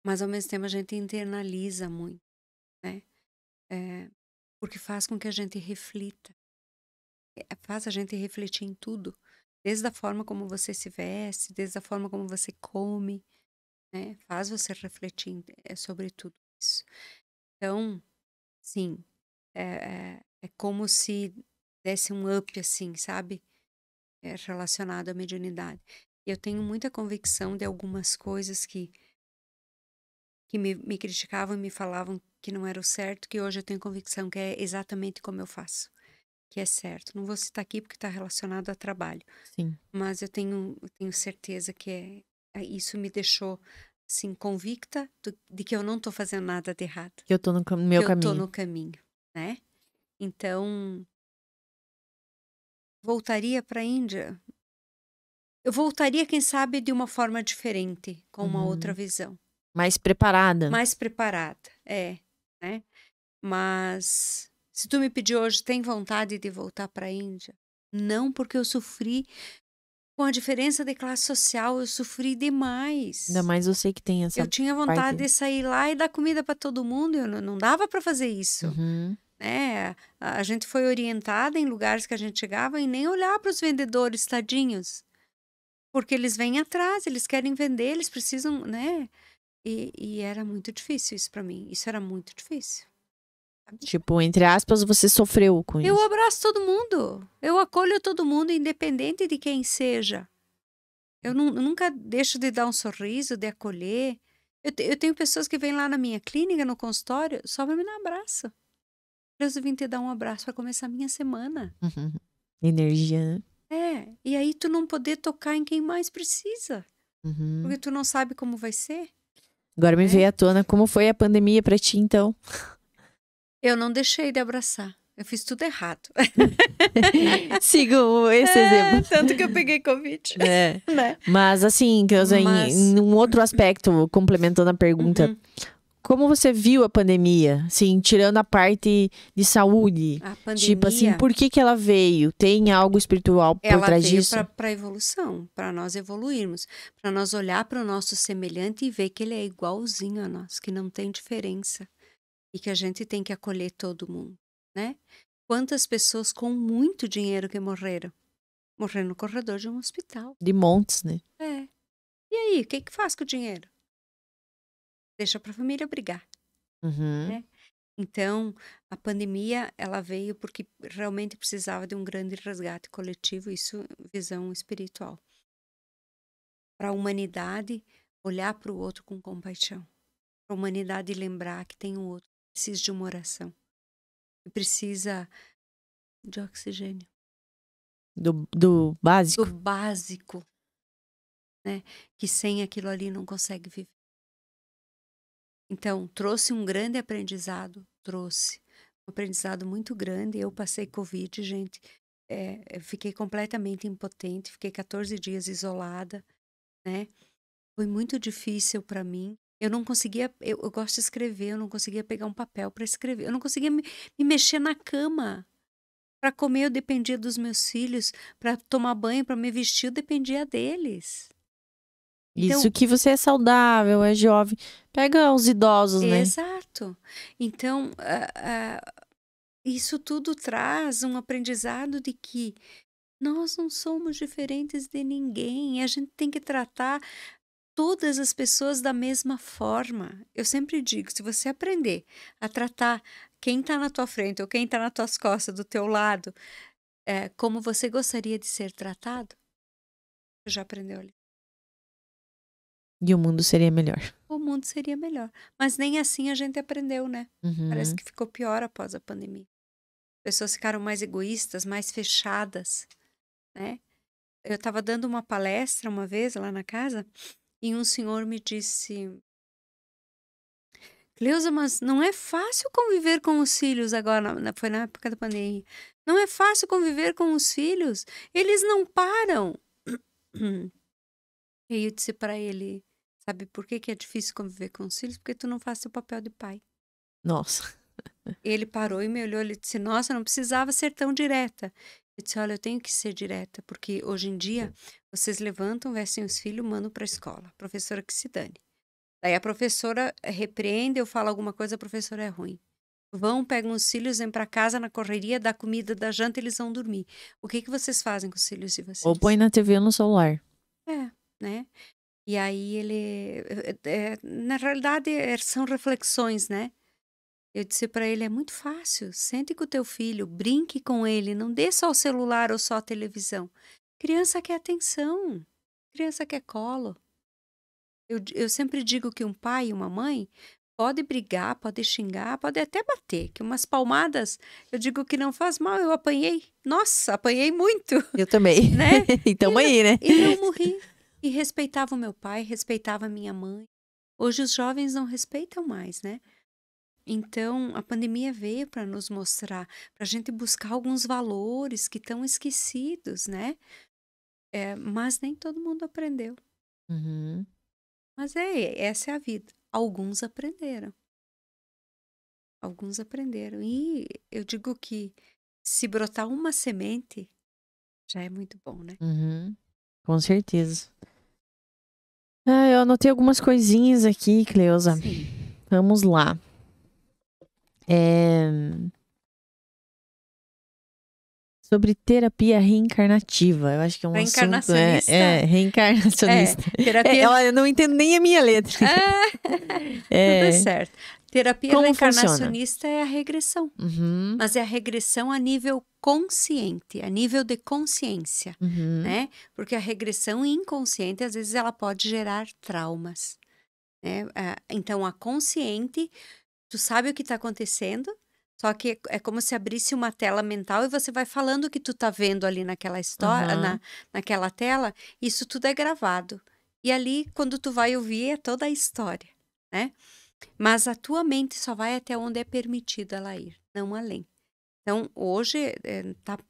Mas ao mesmo tempo a gente internaliza muito, né? Porque faz com que a gente reflita. Faz a gente refletir em tudo. Desde a forma como você se veste, desde a forma como você come, né? Faz você refletir sobre tudo isso. Então, sim, é como se desse um up, assim, sabe? Relacionado à mediunidade. Eu tenho muita convicção de algumas coisas que me criticavam e me falavam que não era o certo, que hoje eu tenho convicção que é exatamente como eu faço, que é certo. Não vou citar aqui porque está relacionado a trabalho, Sim. mas eu tenho certeza que isso me deixou, assim, convicta de que eu não estou fazendo nada de errado, Que eu tô no meu que eu estou caminho. no caminho, né? Então, voltaria para a Índia. Eu voltaria, quem sabe, de uma forma diferente, com uma outra visão. Mais preparada. Mais preparada, né? Mas se tu me pedir hoje, tem vontade de voltar para a Índia? Não, porque eu sofri com a diferença de classe social, eu sofri demais. Ainda mais você que tem essa Eu tinha vontade de sair lá e dar comida para todo mundo, eu não dava para fazer isso. Né? A gente foi orientada em lugares que a gente chegava e nem olhar para os vendedores, tadinhos. Porque eles vêm atrás, eles querem vender, eles precisam, né? E era muito difícil isso para mim. Isso era muito difícil. Tipo, entre aspas, você sofreu com Eu isso. abraço todo mundo. Eu acolho todo mundo, independente de quem seja. Eu nunca deixo de dar um sorriso, de acolher. Eu tenho pessoas que vêm lá na minha clínica, no consultório, só para me dar um abraço. Eu vim te dar um abraço para começar a minha semana. Energia, né? E aí tu não poder tocar em quem mais precisa. Porque tu não sabe como vai ser. Agora me veio à tona como foi a pandemia pra ti, então. Eu não deixei de abraçar. Eu fiz tudo errado. Sigo esse exemplo. Tanto que eu peguei Covid. Né? Né? Mas assim, em um outro aspecto, complementando a pergunta, como você viu a pandemia? Assim, tirando a parte de saúde. A pandemia, tipo assim, por que ela veio? Tem algo espiritual por trás disso? Ela veio para a evolução, para nós evoluirmos, para nós olhar para o nosso semelhante e ver que ele é igualzinho a nós, que não tem diferença e que a gente tem que acolher todo mundo, né? Quantas pessoas com muito dinheiro que morreram? Morreram no corredor de um hospital. De montes, né? E aí, o que faz com o dinheiro? Deixa para a família brigar. Né? Então, a pandemia, ela veio porque realmente precisava de um grande resgate coletivo, isso visão espiritual. Para a humanidade olhar para o outro com compaixão. Para a humanidade lembrar que tem um outro que precisa de uma oração. Que precisa de oxigênio. Do básico? Do básico. Né? Que sem aquilo ali não consegue viver. Então, trouxe um grande aprendizado. Trouxe um aprendizado muito grande. Eu passei Covid, gente. Fiquei completamente impotente. Fiquei 14 dias isolada, né? Foi muito difícil para mim. Eu não conseguia, eu gosto de escrever, eu não conseguia pegar um papel para escrever. Eu não conseguia me mexer na cama. Para comer, eu dependia dos meus filhos. Para tomar banho, para me vestir, eu dependia deles. Isso Então, que você é saudável, é jovem. Pega os idosos, né? exato. Então, isso tudo traz um aprendizado de que nós não somos diferentes de ninguém. A gente tem que tratar todas as pessoas da mesma forma. Eu sempre digo, se você aprender a tratar quem está na tua frente ou quem está nas tuas costas, do teu lado, como você gostaria de ser tratado, você já aprendeu ali. E o mundo seria melhor. O mundo seria melhor. Mas nem assim a gente aprendeu, né? Parece Uhum. que ficou pior após a pandemia. Pessoas ficaram mais egoístas, mais fechadas, né? Eu estava dando uma palestra uma vez lá na casa e um senhor me disse: Cleusa, mas não é fácil conviver com os filhos agora. Foi na época da pandemia. Não é fácil conviver com os filhos. Eles não param. E eu disse para ele: sabe por que que é difícil conviver com os filhos? Porque tu não faz o papel de pai. Nossa. Ele parou e me olhou e disse: nossa, não precisava ser tão direta. Eu disse: olha, eu tenho que ser direta, porque hoje em dia vocês levantam, vestem os filhos, mandam para a escola. A professora que se dane. Daí a professora repreende, eu falo alguma coisa, a professora é ruim. Vão, pegam os filhos, vêm para casa na correria, dá comida, dá janta, eles vão dormir. O que que vocês fazem com os filhos de vocês? Ou põe na TV ou no celular. Né? E aí na realidade, são reflexões, né? Eu disse para ele: é muito fácil, sente com o teu filho, brinque com ele, não dê só o celular ou só a televisão. Criança quer atenção, criança quer colo. Eu sempre digo que um pai e uma mãe pode brigar, pode xingar, pode até bater, que umas palmadas, eu digo que não faz mal, eu apanhei. Nossa, apanhei muito, Eu também. né? E tamo aí, né? E não morri. E respeitava o meu pai, respeitava a minha mãe. Hoje os jovens não respeitam mais, né? Então, a pandemia veio para nos mostrar, para a gente buscar alguns valores que estão esquecidos, né? Mas nem todo mundo aprendeu. Uhum. Mas essa é a vida. Alguns aprenderam. Alguns aprenderam. E eu digo que se brotar uma semente, já é muito bom, né? Uhum. Com certeza. Ah, eu anotei algumas coisinhas aqui, Cleusa. Sim. Vamos lá. Sobre terapia reencarnativa. Eu acho que é um assunto... Reencarnacionista? Reencarnacionista. Terapia... Olha, eu não entendo nem a minha letra. Tudo certo. Terapia Como reencarnacionista é a regressão. Uhum. Mas é a regressão a nível consciente, a nível de consciência, né? Porque a regressão inconsciente, às vezes, ela pode gerar traumas, né? Então, a consciente, tu sabe o que está acontecendo, só que é como se abrisse uma tela mental e você vai falando o que tu tá vendo ali naquela história, naquela tela, isso tudo é gravado. E ali, quando tu vai ouvir, é toda a história, né? Mas a tua mente só vai até onde é permitido ela ir, não além. Então, hoje,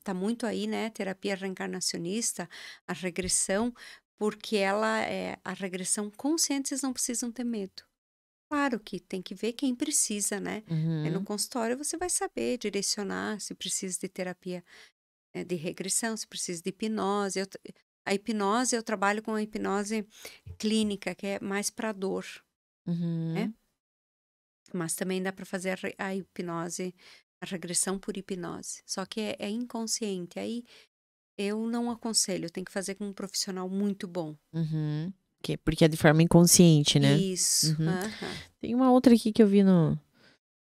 tá muito aí, né, terapia reencarnacionista, a regressão, porque a regressão consciente, vocês não precisam ter medo. Claro que tem que ver quem precisa, né? Aí no consultório você vai saber direcionar se precisa de terapia de regressão, se precisa de hipnose. A hipnose, eu trabalho com a hipnose clínica, que é mais para dor, né? Mas também dá para fazer a hipnose, a regressão por hipnose. Só que é inconsciente. Aí eu não aconselho, tem que fazer com um profissional muito bom. Porque é de forma inconsciente, né? Isso. Tem uma outra aqui que eu vi no...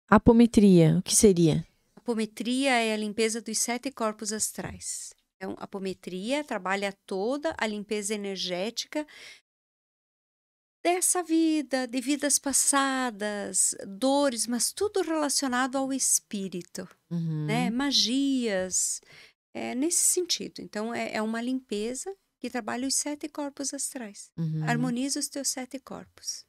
Apometria, o que seria? Apometria é a limpeza dos 7 corpos astrais. Então, a apometria trabalha toda a limpeza energética dessa vida, de vidas passadas, dores, mas tudo relacionado ao espírito, né? Magias, nesse sentido. Então, é uma limpeza que trabalha os 7 corpos astrais. Harmoniza os teus 7 corpos.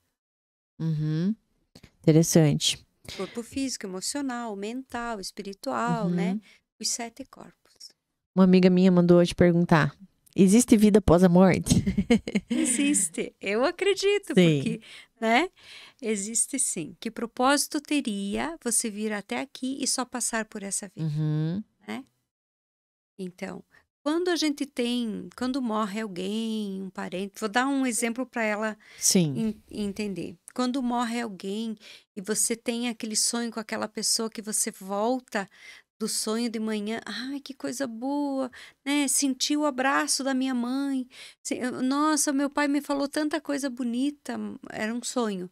Interessante. Corpo físico, emocional, mental, espiritual, né? Os 7 corpos. Uma amiga minha mandou te perguntar: existe vida após a morte? Existe, eu acredito, porque, né? Existe sim. Que propósito teria você vir até aqui e só passar por essa vida, né? Então, quando morre alguém, um parente, vou dar um exemplo para ela entender. Quando morre alguém e você tem aquele sonho com aquela pessoa que você volta do sonho de manhã, ai, que coisa boa, né? Senti o abraço da minha mãe. Nossa, meu pai me falou tanta coisa bonita. Era um sonho.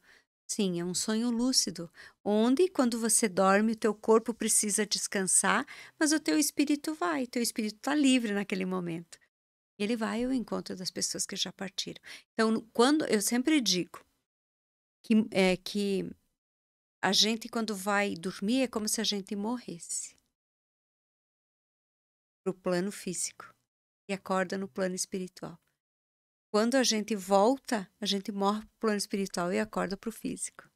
Sim, é um sonho lúcido, onde quando você dorme, o teu corpo precisa descansar, mas o teu espírito vai, teu espírito está livre naquele momento. E ele vai ao encontro das pessoas que já partiram. Então, quando eu sempre digo que a gente, quando vai dormir, é como se a gente morresse pro plano físico e acorda no plano espiritual. Quando a gente volta, a gente morre pro plano espiritual e acorda pro físico.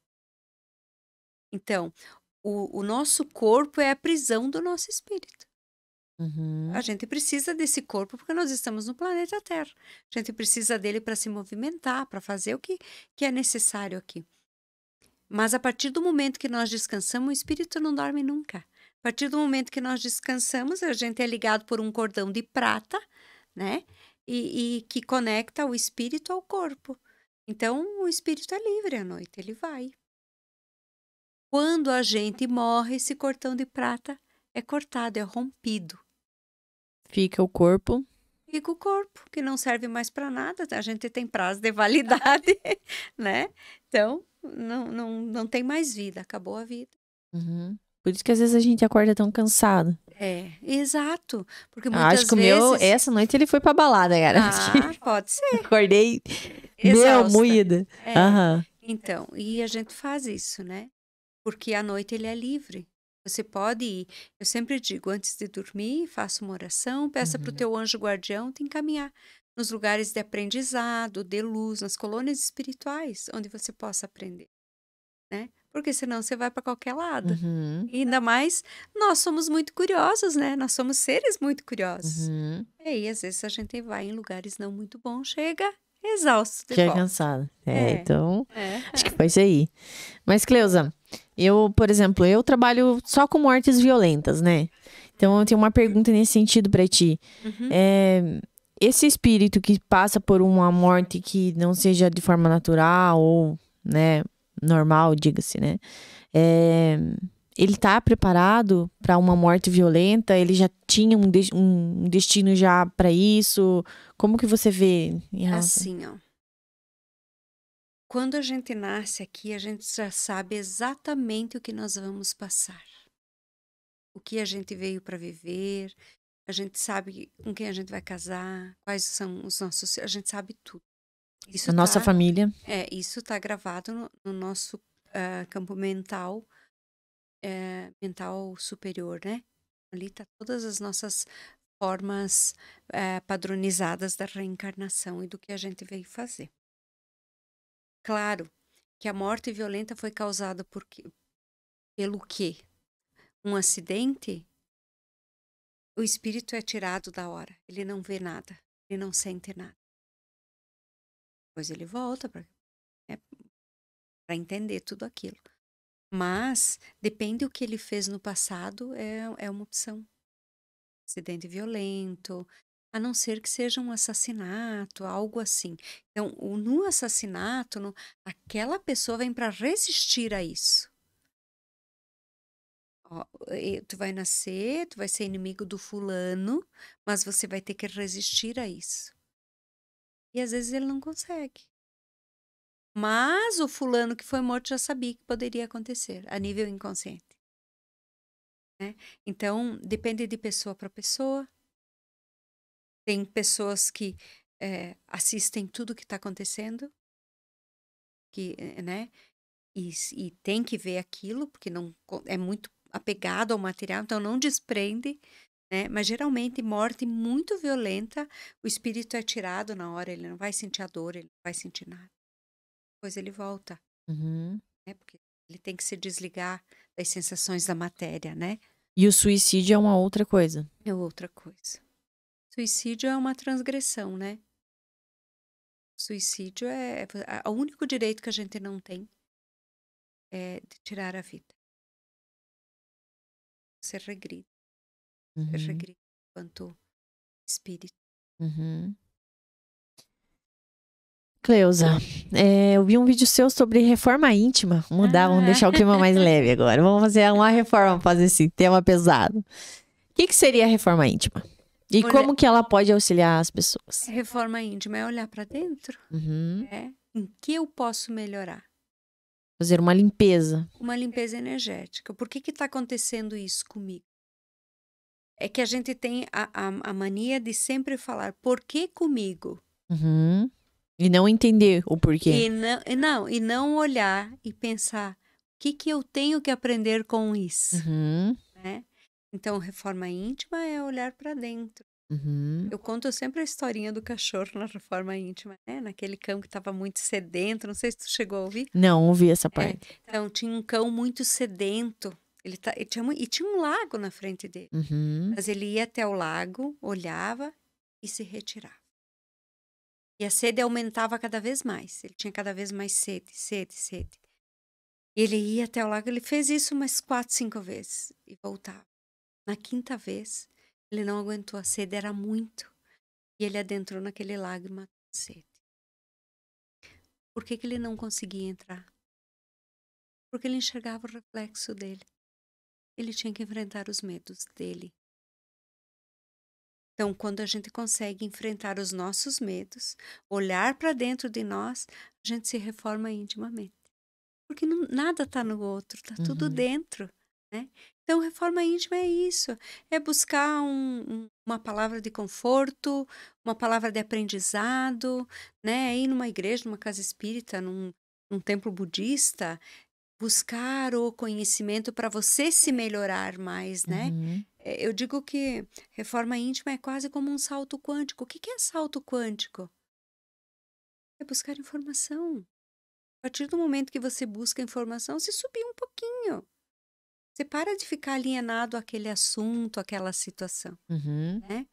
Então, o nosso corpo é a prisão do nosso espírito. A gente precisa desse corpo porque nós estamos no planeta Terra. A gente precisa dele para se movimentar, para fazer o que é necessário aqui. Mas a partir do momento que nós descansamos, o espírito não dorme nunca. A partir do momento que nós descansamos, a gente é ligado por um cordão de prata, né? E que conecta o espírito ao corpo. Então, o espírito é livre à noite, ele vai. Quando a gente morre, esse cordão de prata é cortado, é rompido. Fica o corpo. Fica o corpo, que não serve mais para nada. A gente tem prazo de validade, né? Então, não tem mais vida, acabou a vida. Por isso que às vezes a gente acorda tão cansado. É, exato. Porque muitas acho que vezes... o meu, essa noite ele foi pra balada, cara. Pode ser. Acordei Exausta. moída. Então, e a gente faz isso, né? Porque à noite ele é livre. Você pode ir. Eu sempre digo, antes de dormir, faça uma oração, peça para o teu anjo guardião te encaminhar nos lugares de aprendizado, de luz, nas colônias espirituais, onde você possa aprender, né? Porque senão você vai para qualquer lado. E ainda mais, nós somos muito curiosos, né? Nós somos seres muito curiosos. E aí, às vezes, a gente vai em lugares não muito bons, chega exausto de volta. Cansado. Então, acho que foi isso aí. Mas, Cleusa, eu, por exemplo, eu trabalho só com mortes violentas, né? Então, eu tenho uma pergunta nesse sentido pra ti. Esse espírito que passa por uma morte que não seja de forma natural ou, né, normal, diga-se, né? Ele tá preparado para uma morte violenta? Ele já tinha um destino já para isso? Como que você vê? Assim, ó. Quando a gente nasce aqui, a gente já sabe exatamente o que nós vamos passar. O que a gente veio para viver. A gente sabe com quem a gente vai casar. Quais são os nossos... A gente sabe tudo. Isso a nossa família. Isso tá gravado no nosso campo mental. Mental superior, né? Ali tá todas as nossas formas padronizadas da reencarnação e do que a gente veio fazer. Claro que a morte violenta foi causada pelo quê? Um acidente? O espírito é tirado da hora. Ele não vê nada. Ele não sente nada. Depois ele volta para entender tudo aquilo. Mas, depende do que ele fez no passado, é uma opção. Acidente violento, a não ser que seja um assassinato, algo assim. Então, no assassinato, aquela pessoa vem para resistir a isso. Ó, tu vai nascer, tu vai ser inimigo do fulano, mas você vai ter que resistir a isso. E às vezes ele não consegue. Mas o fulano que foi morto já sabia que poderia acontecer, a nível inconsciente. Né? Então, depende de pessoa para pessoa. Tem pessoas que assistem tudo que está acontecendo, né? E tem que ver aquilo, porque não é muito apegado ao material, então não desprende, né? Mas geralmente morte muito violenta, o espírito é tirado na hora, ele não vai sentir a dor, ele não vai sentir nada. Depois ele volta, né? Porque ele tem que se desligar das sensações da matéria, né? E o suicídio é uma outra coisa. É outra coisa. Suicídio é uma transgressão, né? Suicídio é o único direito que a gente não tem é de tirar a vida. Você regride. Você regride enquanto espírito. Cleusa, eu vi um vídeo seu sobre reforma íntima. Vamos deixar o clima mais leve agora. Vamos fazer uma reforma, fazer esse tema pesado. O que seria a reforma íntima? E como que ela pode auxiliar as pessoas? Reforma íntima é olhar para dentro. Em que eu posso melhorar? Fazer uma limpeza. Uma limpeza energética. Por que está acontecendo isso comigo? É que a gente tem a mania de sempre falar, por que comigo? Uhum. E não entender o porquê. E não olhar e pensar, o que eu tenho que aprender com isso? Uhum. Né? Então, reforma íntima é olhar para dentro. Uhum. Eu conto sempre a historinha do cachorro na reforma íntima, né? Naquele cão que estava muito sedento, não sei se tu chegou a ouvir. Não, ouvi essa parte. Então, tinha um cão muito sedento, e tinha um lago na frente dele. Uhum. Mas ele ia até o lago, olhava e se retirava. E a sede aumentava cada vez mais. Ele tinha cada vez mais sede, sede, sede. E ele ia até o lago, ele fez isso umas 4, 5 vezes e voltava. Na 5ª vez, ele não aguentou, a sede era muito. E ele adentrou naquele lago e matou a sede. Por que ele não conseguia entrar? Porque ele enxergava o reflexo dele. Ele tinha que enfrentar os medos dele. Então, quando a gente consegue enfrentar os nossos medos, olhar para dentro de nós, a gente se reforma intimamente. Porque nada está no outro, está tudo dentro, né? Então, reforma íntima é isso, é buscar uma palavra de conforto, uma palavra de aprendizado, né? Ir numa igreja, numa casa espírita, num templo budista, buscar o conhecimento para você se melhorar mais, né? Uhum. Eu digo que reforma íntima é quase como um salto quântico. O que é salto quântico? É buscar informação. A partir do momento que você busca informação, você subir um pouquinho. Você para de ficar alienado àquele assunto, àquela situação, Uhum. né?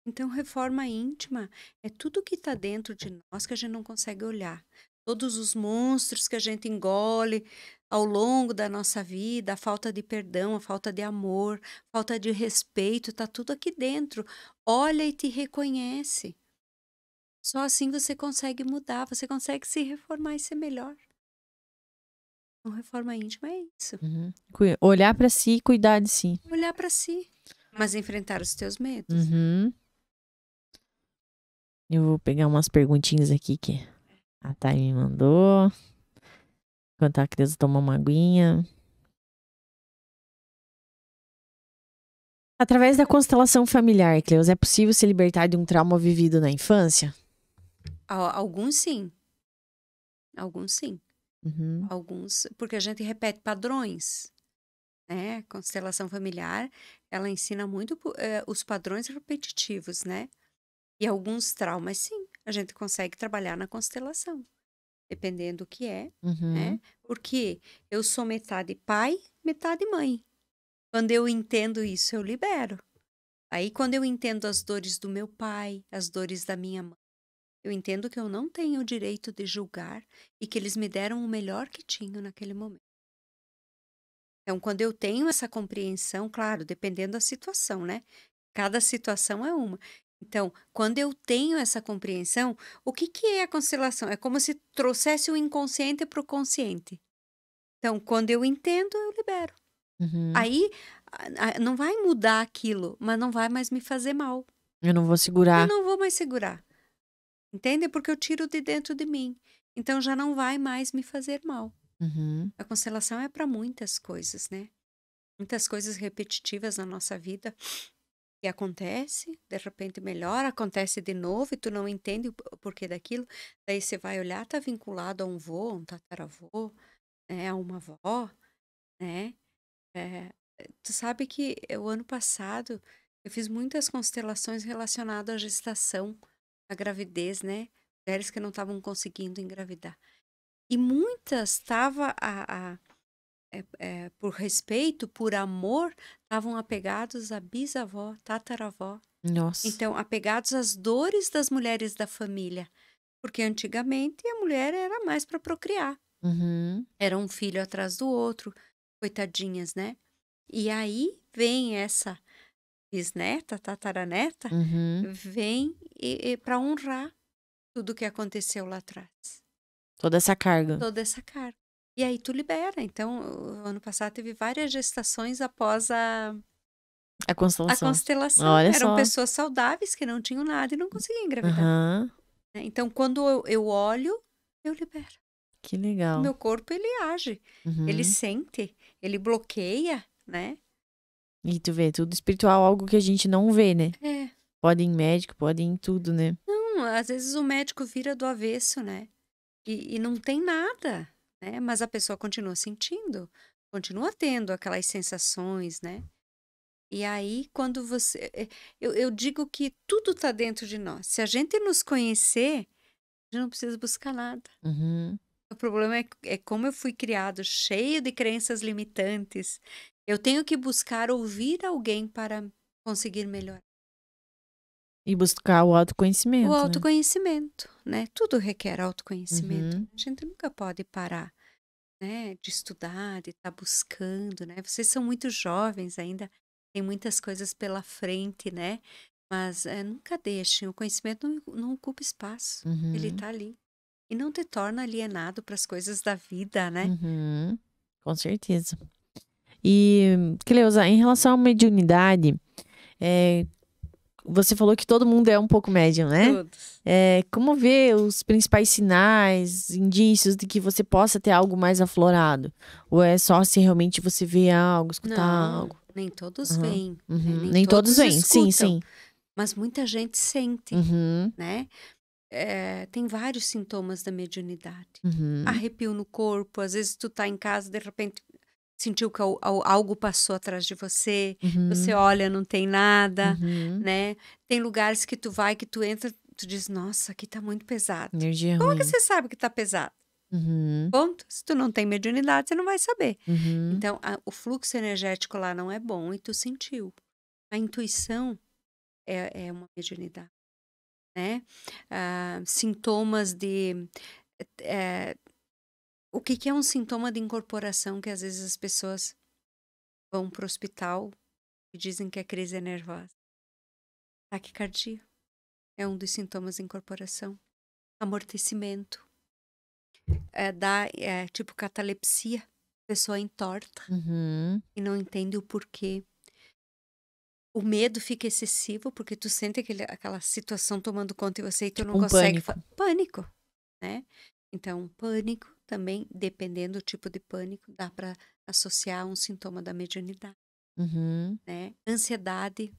Então, reforma íntima é tudo que está dentro de nós que a gente não consegue olhar. Todos os monstros que a gente engole ao longo da nossa vida, a falta de perdão, a falta de amor, falta de respeito, está tudo aqui dentro. Olha e te reconhece. Só assim você consegue mudar, você consegue se reformar e ser melhor. Então, reforma íntima é isso. Uhum. Olhar pra si e cuidar de si. Olhar para si, mas enfrentar os teus medos. Uhum. Eu vou pegar umas perguntinhas aqui que a Thay me mandou. Enquanto a criança toma uma aguinha. Através da constelação familiar, Cleus, é possível se libertar de um trauma vivido na infância? Alguns sim. Alguns sim. Uhum. Alguns, porque a gente repete padrões, né? Constelação familiar, ela ensina muito os padrões repetitivos, né? E alguns traumas, sim, a gente consegue trabalhar na constelação, dependendo do que é, Uhum. né? Porque eu sou metade pai, metade mãe. Quando eu entendo isso, eu libero. Aí, quando eu entendo as dores do meu pai, as dores da minha mãe, eu entendo que eu não tenho o direito de julgar e que eles me deram o melhor que tinham naquele momento. Então, quando eu tenho essa compreensão, claro, dependendo da situação, né? Cada situação é uma. Então, quando eu tenho essa compreensão, o que é a constelação? É como se trouxesse o inconsciente para o consciente. Então, quando eu entendo, eu libero. Uhum. Aí, não vai mudar aquilo, mas não vai mais me fazer mal. Eu não vou Eu segurar. não vou mais segurar. Entende? Porque eu tiro de dentro de mim. Então, já não vai mais me fazer mal. Uhum. A constelação é para muitas coisas, né? Muitas coisas repetitivas na nossa vida que acontece, de repente melhora, acontece de novo e tu não entende o porquê daquilo. Daí você vai olhar, tá vinculado a um vô, um tataravô, né? A uma avó, né? Tu sabe que o ano passado eu fiz muitas constelações relacionadas à gestação, à gravidez, né? Mulheres que não estavam conseguindo engravidar. E muitas estavam, por respeito, por amor, estavam apegados à bisavó, tataravó. Nossa. Então, apegados às dores das mulheres da família. Porque antigamente a mulher era mais para procriar. Uhum. Era um filho atrás do outro, coitadinhas, né? E aí vem essa bisneta, tataraneta, Uhum. vem para honrar tudo que aconteceu lá atrás. Toda essa carga. Toda essa carga. E aí tu libera. Então, o ano passado teve várias gestações após a constelação. constelação. Olha Eram só. pessoas saudáveis que não tinham nada e não conseguiam engravidar. Uhum. Então, quando eu olho, eu libero. Que O legal. meu corpo, ele age. Uhum. Ele sente. Ele bloqueia, né? E tu vê, tudo espiritual, algo que a gente não vê, né? É. Pode ir em médico, pode ir em tudo, né? Não, às vezes o médico vira do avesso, né? E não tem nada, né? Mas a pessoa continua sentindo, continua tendo aquelas sensações, né? E aí, quando você. Eu digo que tudo está dentro de nós. Se a gente nos conhecer, a gente não precisa buscar nada. Uhum. O problema é como eu fui criado, cheio de crenças limitantes. Eu tenho que buscar ouvir alguém para conseguir melhorar. E buscar o O autoconhecimento, né? autoconhecimento, né? Tudo requer autoconhecimento. Uhum. A gente nunca pode parar, né? De estudar, de estar buscando, né? Vocês são muito jovens ainda, tem muitas coisas pela frente, né? Mas nunca deixem, o conhecimento não ocupa espaço. Ele Uhum. está ali. E não te torna alienado para as coisas da vida, né? Uhum. Com certeza. E, Cleusa, em relação à mediunidade, você falou que todo mundo é um pouco médium, né? Todos. Como ver os principais sinais, indícios de que você possa ter algo mais aflorado? Ou é só se realmente você vê algo, escutar Não, algo? nem todos Uhum. veem, né? Uhum. Nem Nem todos todos vêm, sim, escutam, sim. mas muita gente sente, Uhum. né? Tem vários sintomas da mediunidade. Uhum. Arrepio no corpo, às vezes tu tá em casa, de repente sentiu que algo passou atrás de você, você Uhum. olha, não tem nada, Uhum. né? Tem lugares que tu vai, que tu entra, tu diz, nossa, aqui tá muito pesado. Energia Como é que ruim. você sabe que tá pesado? Uhum. Ponto. Se tu não tem mediunidade, você não vai saber. Uhum. Então, o fluxo energético lá não é bom e tu sentiu. A intuição é uma mediunidade, né? Sintomas de... o que é um sintoma de incorporação que às vezes as pessoas vão para o hospital e dizem que é crise nervosa? Taquicardia é um dos sintomas de incorporação. Amortecimento. Tipo catalepsia. A pessoa entorta Uhum. e não entende o porquê. O medo fica excessivo porque tu sente aquela situação tomando conta de você e tu não Um consegue... pânico. Pânico, né? Então, pânico também, dependendo do tipo de pânico, dá para associar a um sintoma da mediunidade, Uhum. né? Ansiedade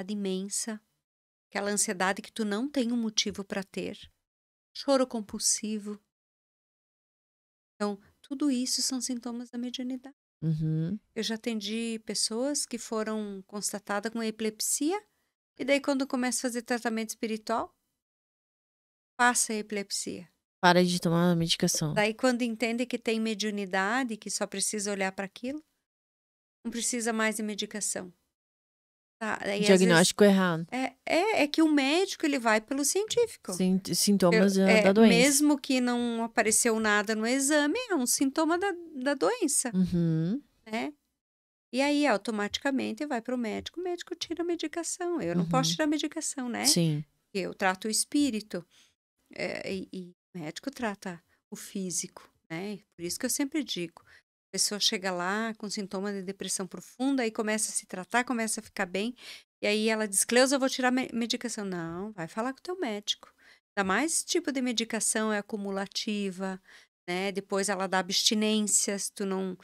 imensa, aquela ansiedade que tu não tem um motivo para ter. Choro compulsivo. Então, tudo isso são sintomas da mediunidade. Uhum. Eu já atendi pessoas que foram constatadas com epilepsia e daí quando começa a fazer tratamento espiritual, passa a epilepsia. Para de tomar a medicação. Daí quando entende que tem mediunidade, que só precisa olhar para aquilo, não precisa mais de medicação. Tá? Daí, às vezes, Diagnóstico errado. é que o médico ele vai pelo científico. Sintomas da doença. Mesmo que não apareceu nada no exame, é um sintoma da doença, Uhum. né? E aí, automaticamente, vai para o médico tira a medicação. Eu não posso Uhum. tirar a medicação, né? Sim. Eu trato o espírito. E o médico trata o físico, né? Por isso que eu sempre digo, a pessoa chega lá com sintoma de depressão profunda, aí começa a se tratar, começa a ficar bem, e aí ela diz, Cleusa, eu vou tirar medicação. Não, vai falar com o teu médico. Ainda mais esse tipo de medicação é acumulativa, né? Depois ela dá abstinências, tu não...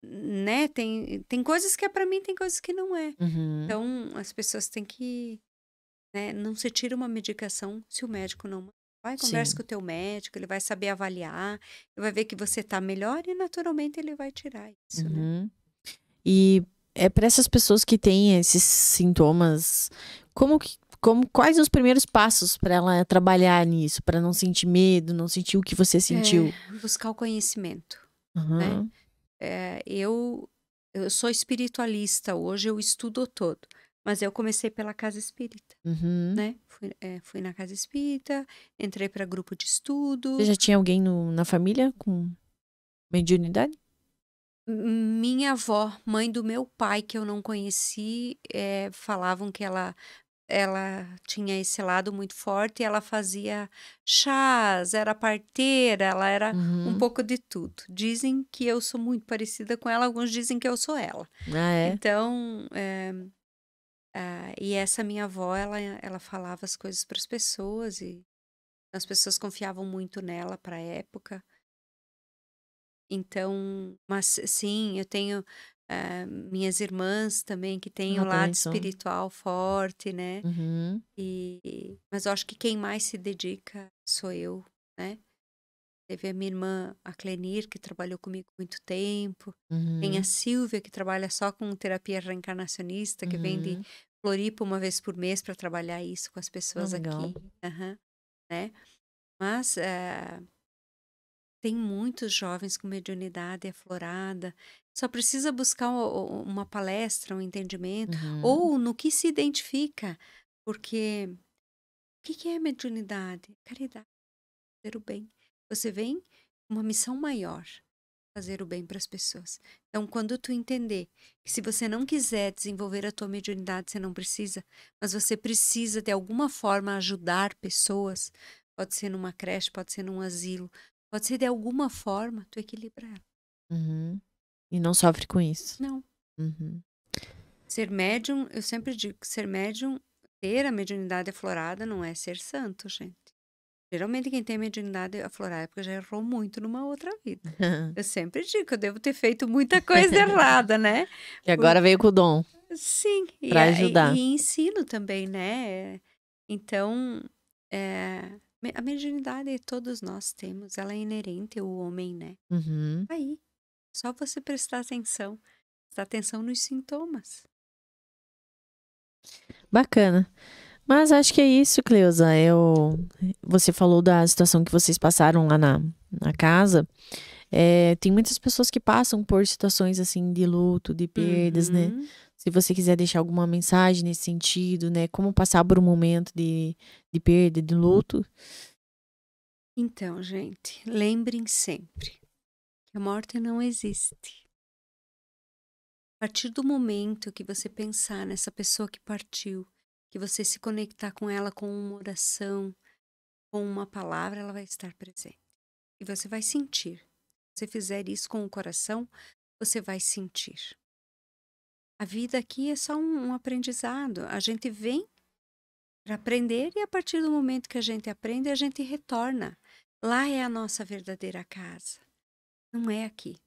Né? Tem coisas que é para mim, tem coisas que não é. Uhum. Então, as pessoas têm que... Né? Não se tira uma medicação se o médico não... Vai, conversa Sim. com o teu médico, ele vai saber avaliar, ele vai ver que você tá melhor e naturalmente ele vai tirar isso, né? Uhum. E para essas pessoas que têm esses sintomas, quais os primeiros passos para ela trabalhar nisso, para não sentir medo, não sentir o que você sentiu? Buscar o conhecimento, né? Uhum. Eu sou espiritualista, hoje eu estudo todo, mas eu comecei pela casa espírita, Uhum. né? Fui na casa espírita, entrei para grupo de estudo. Você já tinha alguém na família com mediunidade? Minha avó, mãe do meu pai, que eu não conheci, falavam que ela tinha esse lado muito forte e ela fazia chás, era parteira, ela era um Uhum. pouco de tudo. Dizem que eu sou muito parecida com ela, alguns dizem que eu sou ela. Ah, é? Então, e essa minha avó, ela falava as coisas para as pessoas e as pessoas confiavam muito nela para a época. Então, mas sim, eu tenho minhas irmãs também, que têm o lado espiritual forte, né? Mas eu acho que quem mais se dedica sou eu, né? Teve a minha irmã, a Clenir, que trabalhou comigo muito tempo. Tem a Silvia, que trabalha só com terapia reencarnacionista, que vem de Floripa uma vez por mês para trabalhar isso com as pessoas aqui. Né? Mas tem muitos jovens com mediunidade aflorada. Só precisa buscar uma palestra, um entendimento, ou no que se identifica. Porque o que é mediunidade? Caridade, fazer o bem. Você vem com uma missão maior, fazer o bem para as pessoas. Então, quando tu entender que se você não quiser desenvolver a tua mediunidade, você não precisa, mas você precisa de alguma forma ajudar pessoas, pode ser numa creche, pode ser num asilo, pode ser de alguma forma, tu equilibra ela. E não sofre com isso. Não. Ser médium, eu sempre digo que ser médium, ter a mediunidade aflorada não é ser santo, gente. Geralmente quem tem mediunidade aflorada é porque já errou muito numa outra vida. Eu sempre digo que eu devo ter feito muita coisa errada, né? E agora veio com o dom. Sim. Para ajudar. E ensino também, né? Então, a mediunidade todos nós temos. Ela é inerente ao homem, né? Aí, só você prestar atenção nos sintomas. Bacana. Mas acho que é isso, Cleusa. Você falou da situação que vocês passaram lá na casa. Tem muitas pessoas que passam por situações assim de luto, de perdas, né? Se você quiser deixar alguma mensagem nesse sentido, né? Como passar por um momento de perda, de luto. Então, gente, lembrem sempre que a morte não existe. A partir do momento que você pensar nessa pessoa que partiu, que você se conectar com ela com uma oração, com uma palavra, ela vai estar presente. E você vai sentir. Se você fizer isso com o coração, você vai sentir. A vida aqui é só um aprendizado. A gente vem para aprender e a partir do momento que a gente aprende, a gente retorna. Lá é a nossa verdadeira casa. Não é aqui.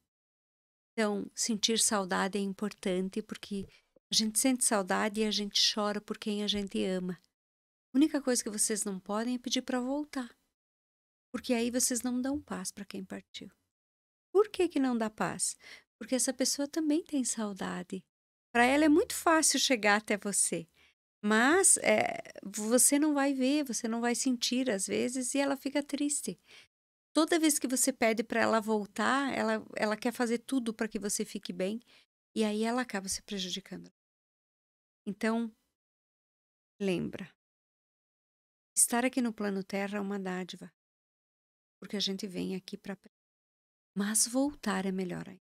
Então, sentir saudade é importante porque a gente sente saudade e a gente chora por quem a gente ama. A única coisa que vocês não podem é pedir para voltar. Porque aí vocês não dão paz para quem partiu. Por que não dá paz? Porque essa pessoa também tem saudade. Para ela é muito fácil chegar até você. Mas você não vai ver, você não vai sentir às vezes e ela fica triste. Toda vez que você pede para ela voltar, ela quer fazer tudo para que você fique bem. E aí ela acaba se prejudicando. Então, lembra. Estar aqui no plano Terra é uma dádiva. Porque a gente vem aqui para aprender. Mas voltar é melhor ainda.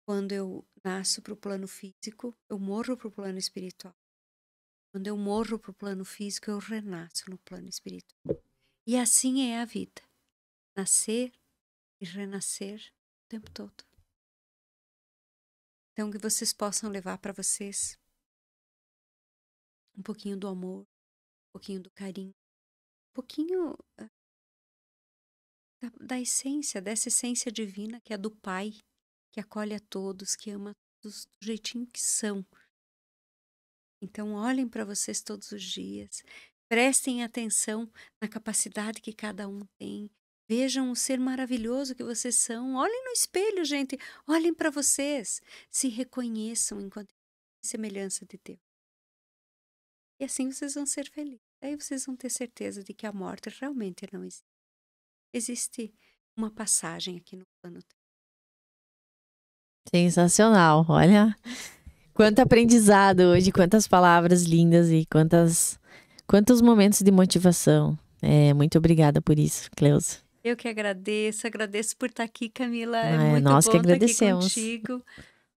Quando eu nasço para o plano físico, eu morro para o plano espiritual. Quando eu morro para o plano físico, eu renasço no plano espiritual. E assim é a vida. Nascer e renascer o tempo todo. Então, que vocês possam levar para vocês um pouquinho do amor, um pouquinho do carinho, um pouquinho dessa essência divina que é do Pai, que acolhe a todos, que ama todos do jeitinho que são. Então, olhem para vocês todos os dias, prestem atenção na capacidade que cada um tem, vejam o ser maravilhoso que vocês são, olhem no espelho, gente, olhem para vocês, se reconheçam enquanto semelhança de Deus. E assim vocês vão ser felizes. Aí vocês vão ter certeza de que a morte realmente não existe. Existe uma passagem aqui no plano. Sensacional, olha. Quanto aprendizado hoje, quantas palavras lindas e quantos momentos de motivação. Muito obrigada por isso, Cleusa. Eu que agradeço por estar aqui, Camila. É muito nós bom que agradecemos. Estar aqui contigo,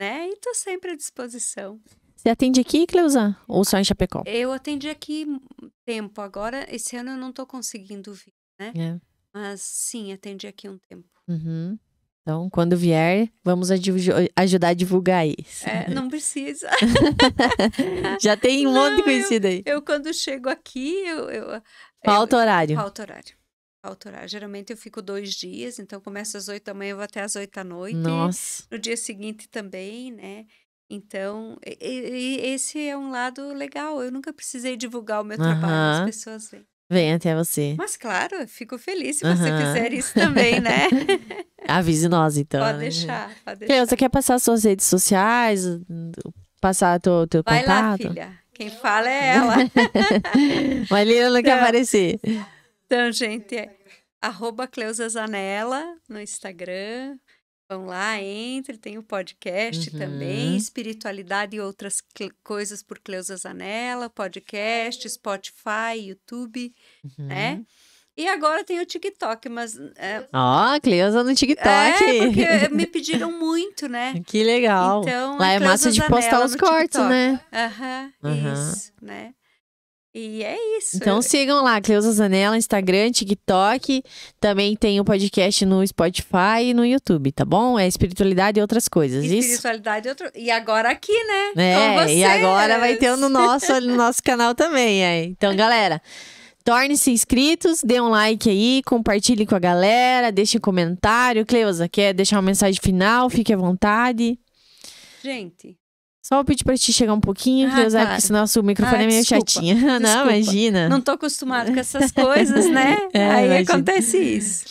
né? E estou sempre à disposição. Você atende aqui, Cleusa? Ou só em Chapecó? Eu atendi aqui tempo. Agora, esse ano eu não estou conseguindo vir, né? Mas sim, atendi aqui um tempo. Então, quando vier, vamos ajudar a divulgar isso. Não precisa. Já tem um monte de conhecido aí. Eu quando chego aqui, Falta horário. Falta horário. falta horário. Geralmente eu fico 2 dias, então começo às 8 da manhã, eu vou até às 8 da noite. Nossa. No dia seguinte também, né? Então, esse é um lado legal. Eu nunca precisei divulgar o meu trabalho, as pessoas veem. Vem até você. Mas claro, eu fico feliz se você fizer isso também, né? Avise nós, então. Pode deixar, pode deixar. Cleusa, quer passar suas redes sociais? Passar teu contato? Vai lá, filha. Quem fala é ela. Mas Lina não quer aparecer. Então, gente, é @CleusaZanella no Instagram. Vão lá, entre, tem o podcast também, Espiritualidade e Outras Coisas por Cleusa Zanella, podcast, Spotify, YouTube, né? E agora tem o TikTok, mas... Cleusa no TikTok. Porque me pediram muito, né? Que legal. Então, lá é massa de postar os cortes, né? Isso, né? E é isso. Então sigam lá, Cleusa Zanella, Instagram, TikTok. Também tem o podcast no Spotify e no YouTube, tá bom? É Espiritualidade e Outras Coisas, Espiritualidade isso? E agora aqui, né? E agora vai ter no nosso canal também. Então, galera, tornem-se inscritos, dê um like aí, compartilhe com a galera, deixe um comentário. Cleusa, quer deixar uma mensagem final? Fique à vontade. Gente... Só vou pedir pra te chegar um pouquinho, Cleusa, porque senão o microfone é meio chatinha. Não, imagina. Não tô acostumada com essas coisas, né? Aí imagina. Acontece isso.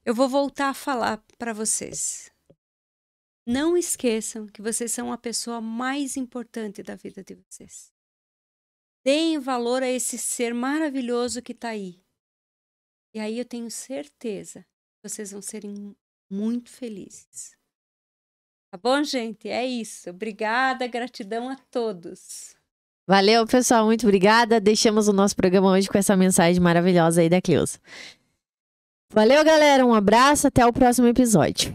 Eu vou voltar a falar para vocês. Não esqueçam que vocês são a pessoa mais importante da vida de vocês. Deem valor a esse ser maravilhoso que tá aí. E aí eu tenho certeza que vocês vão serem muito felizes. Tá bom, gente? É isso. Obrigada, gratidão a todos. Valeu, pessoal. Muito obrigada. Deixamos o nosso programa hoje com essa mensagem maravilhosa aí da Cleusa. Valeu, galera. Um abraço. Até o próximo episódio.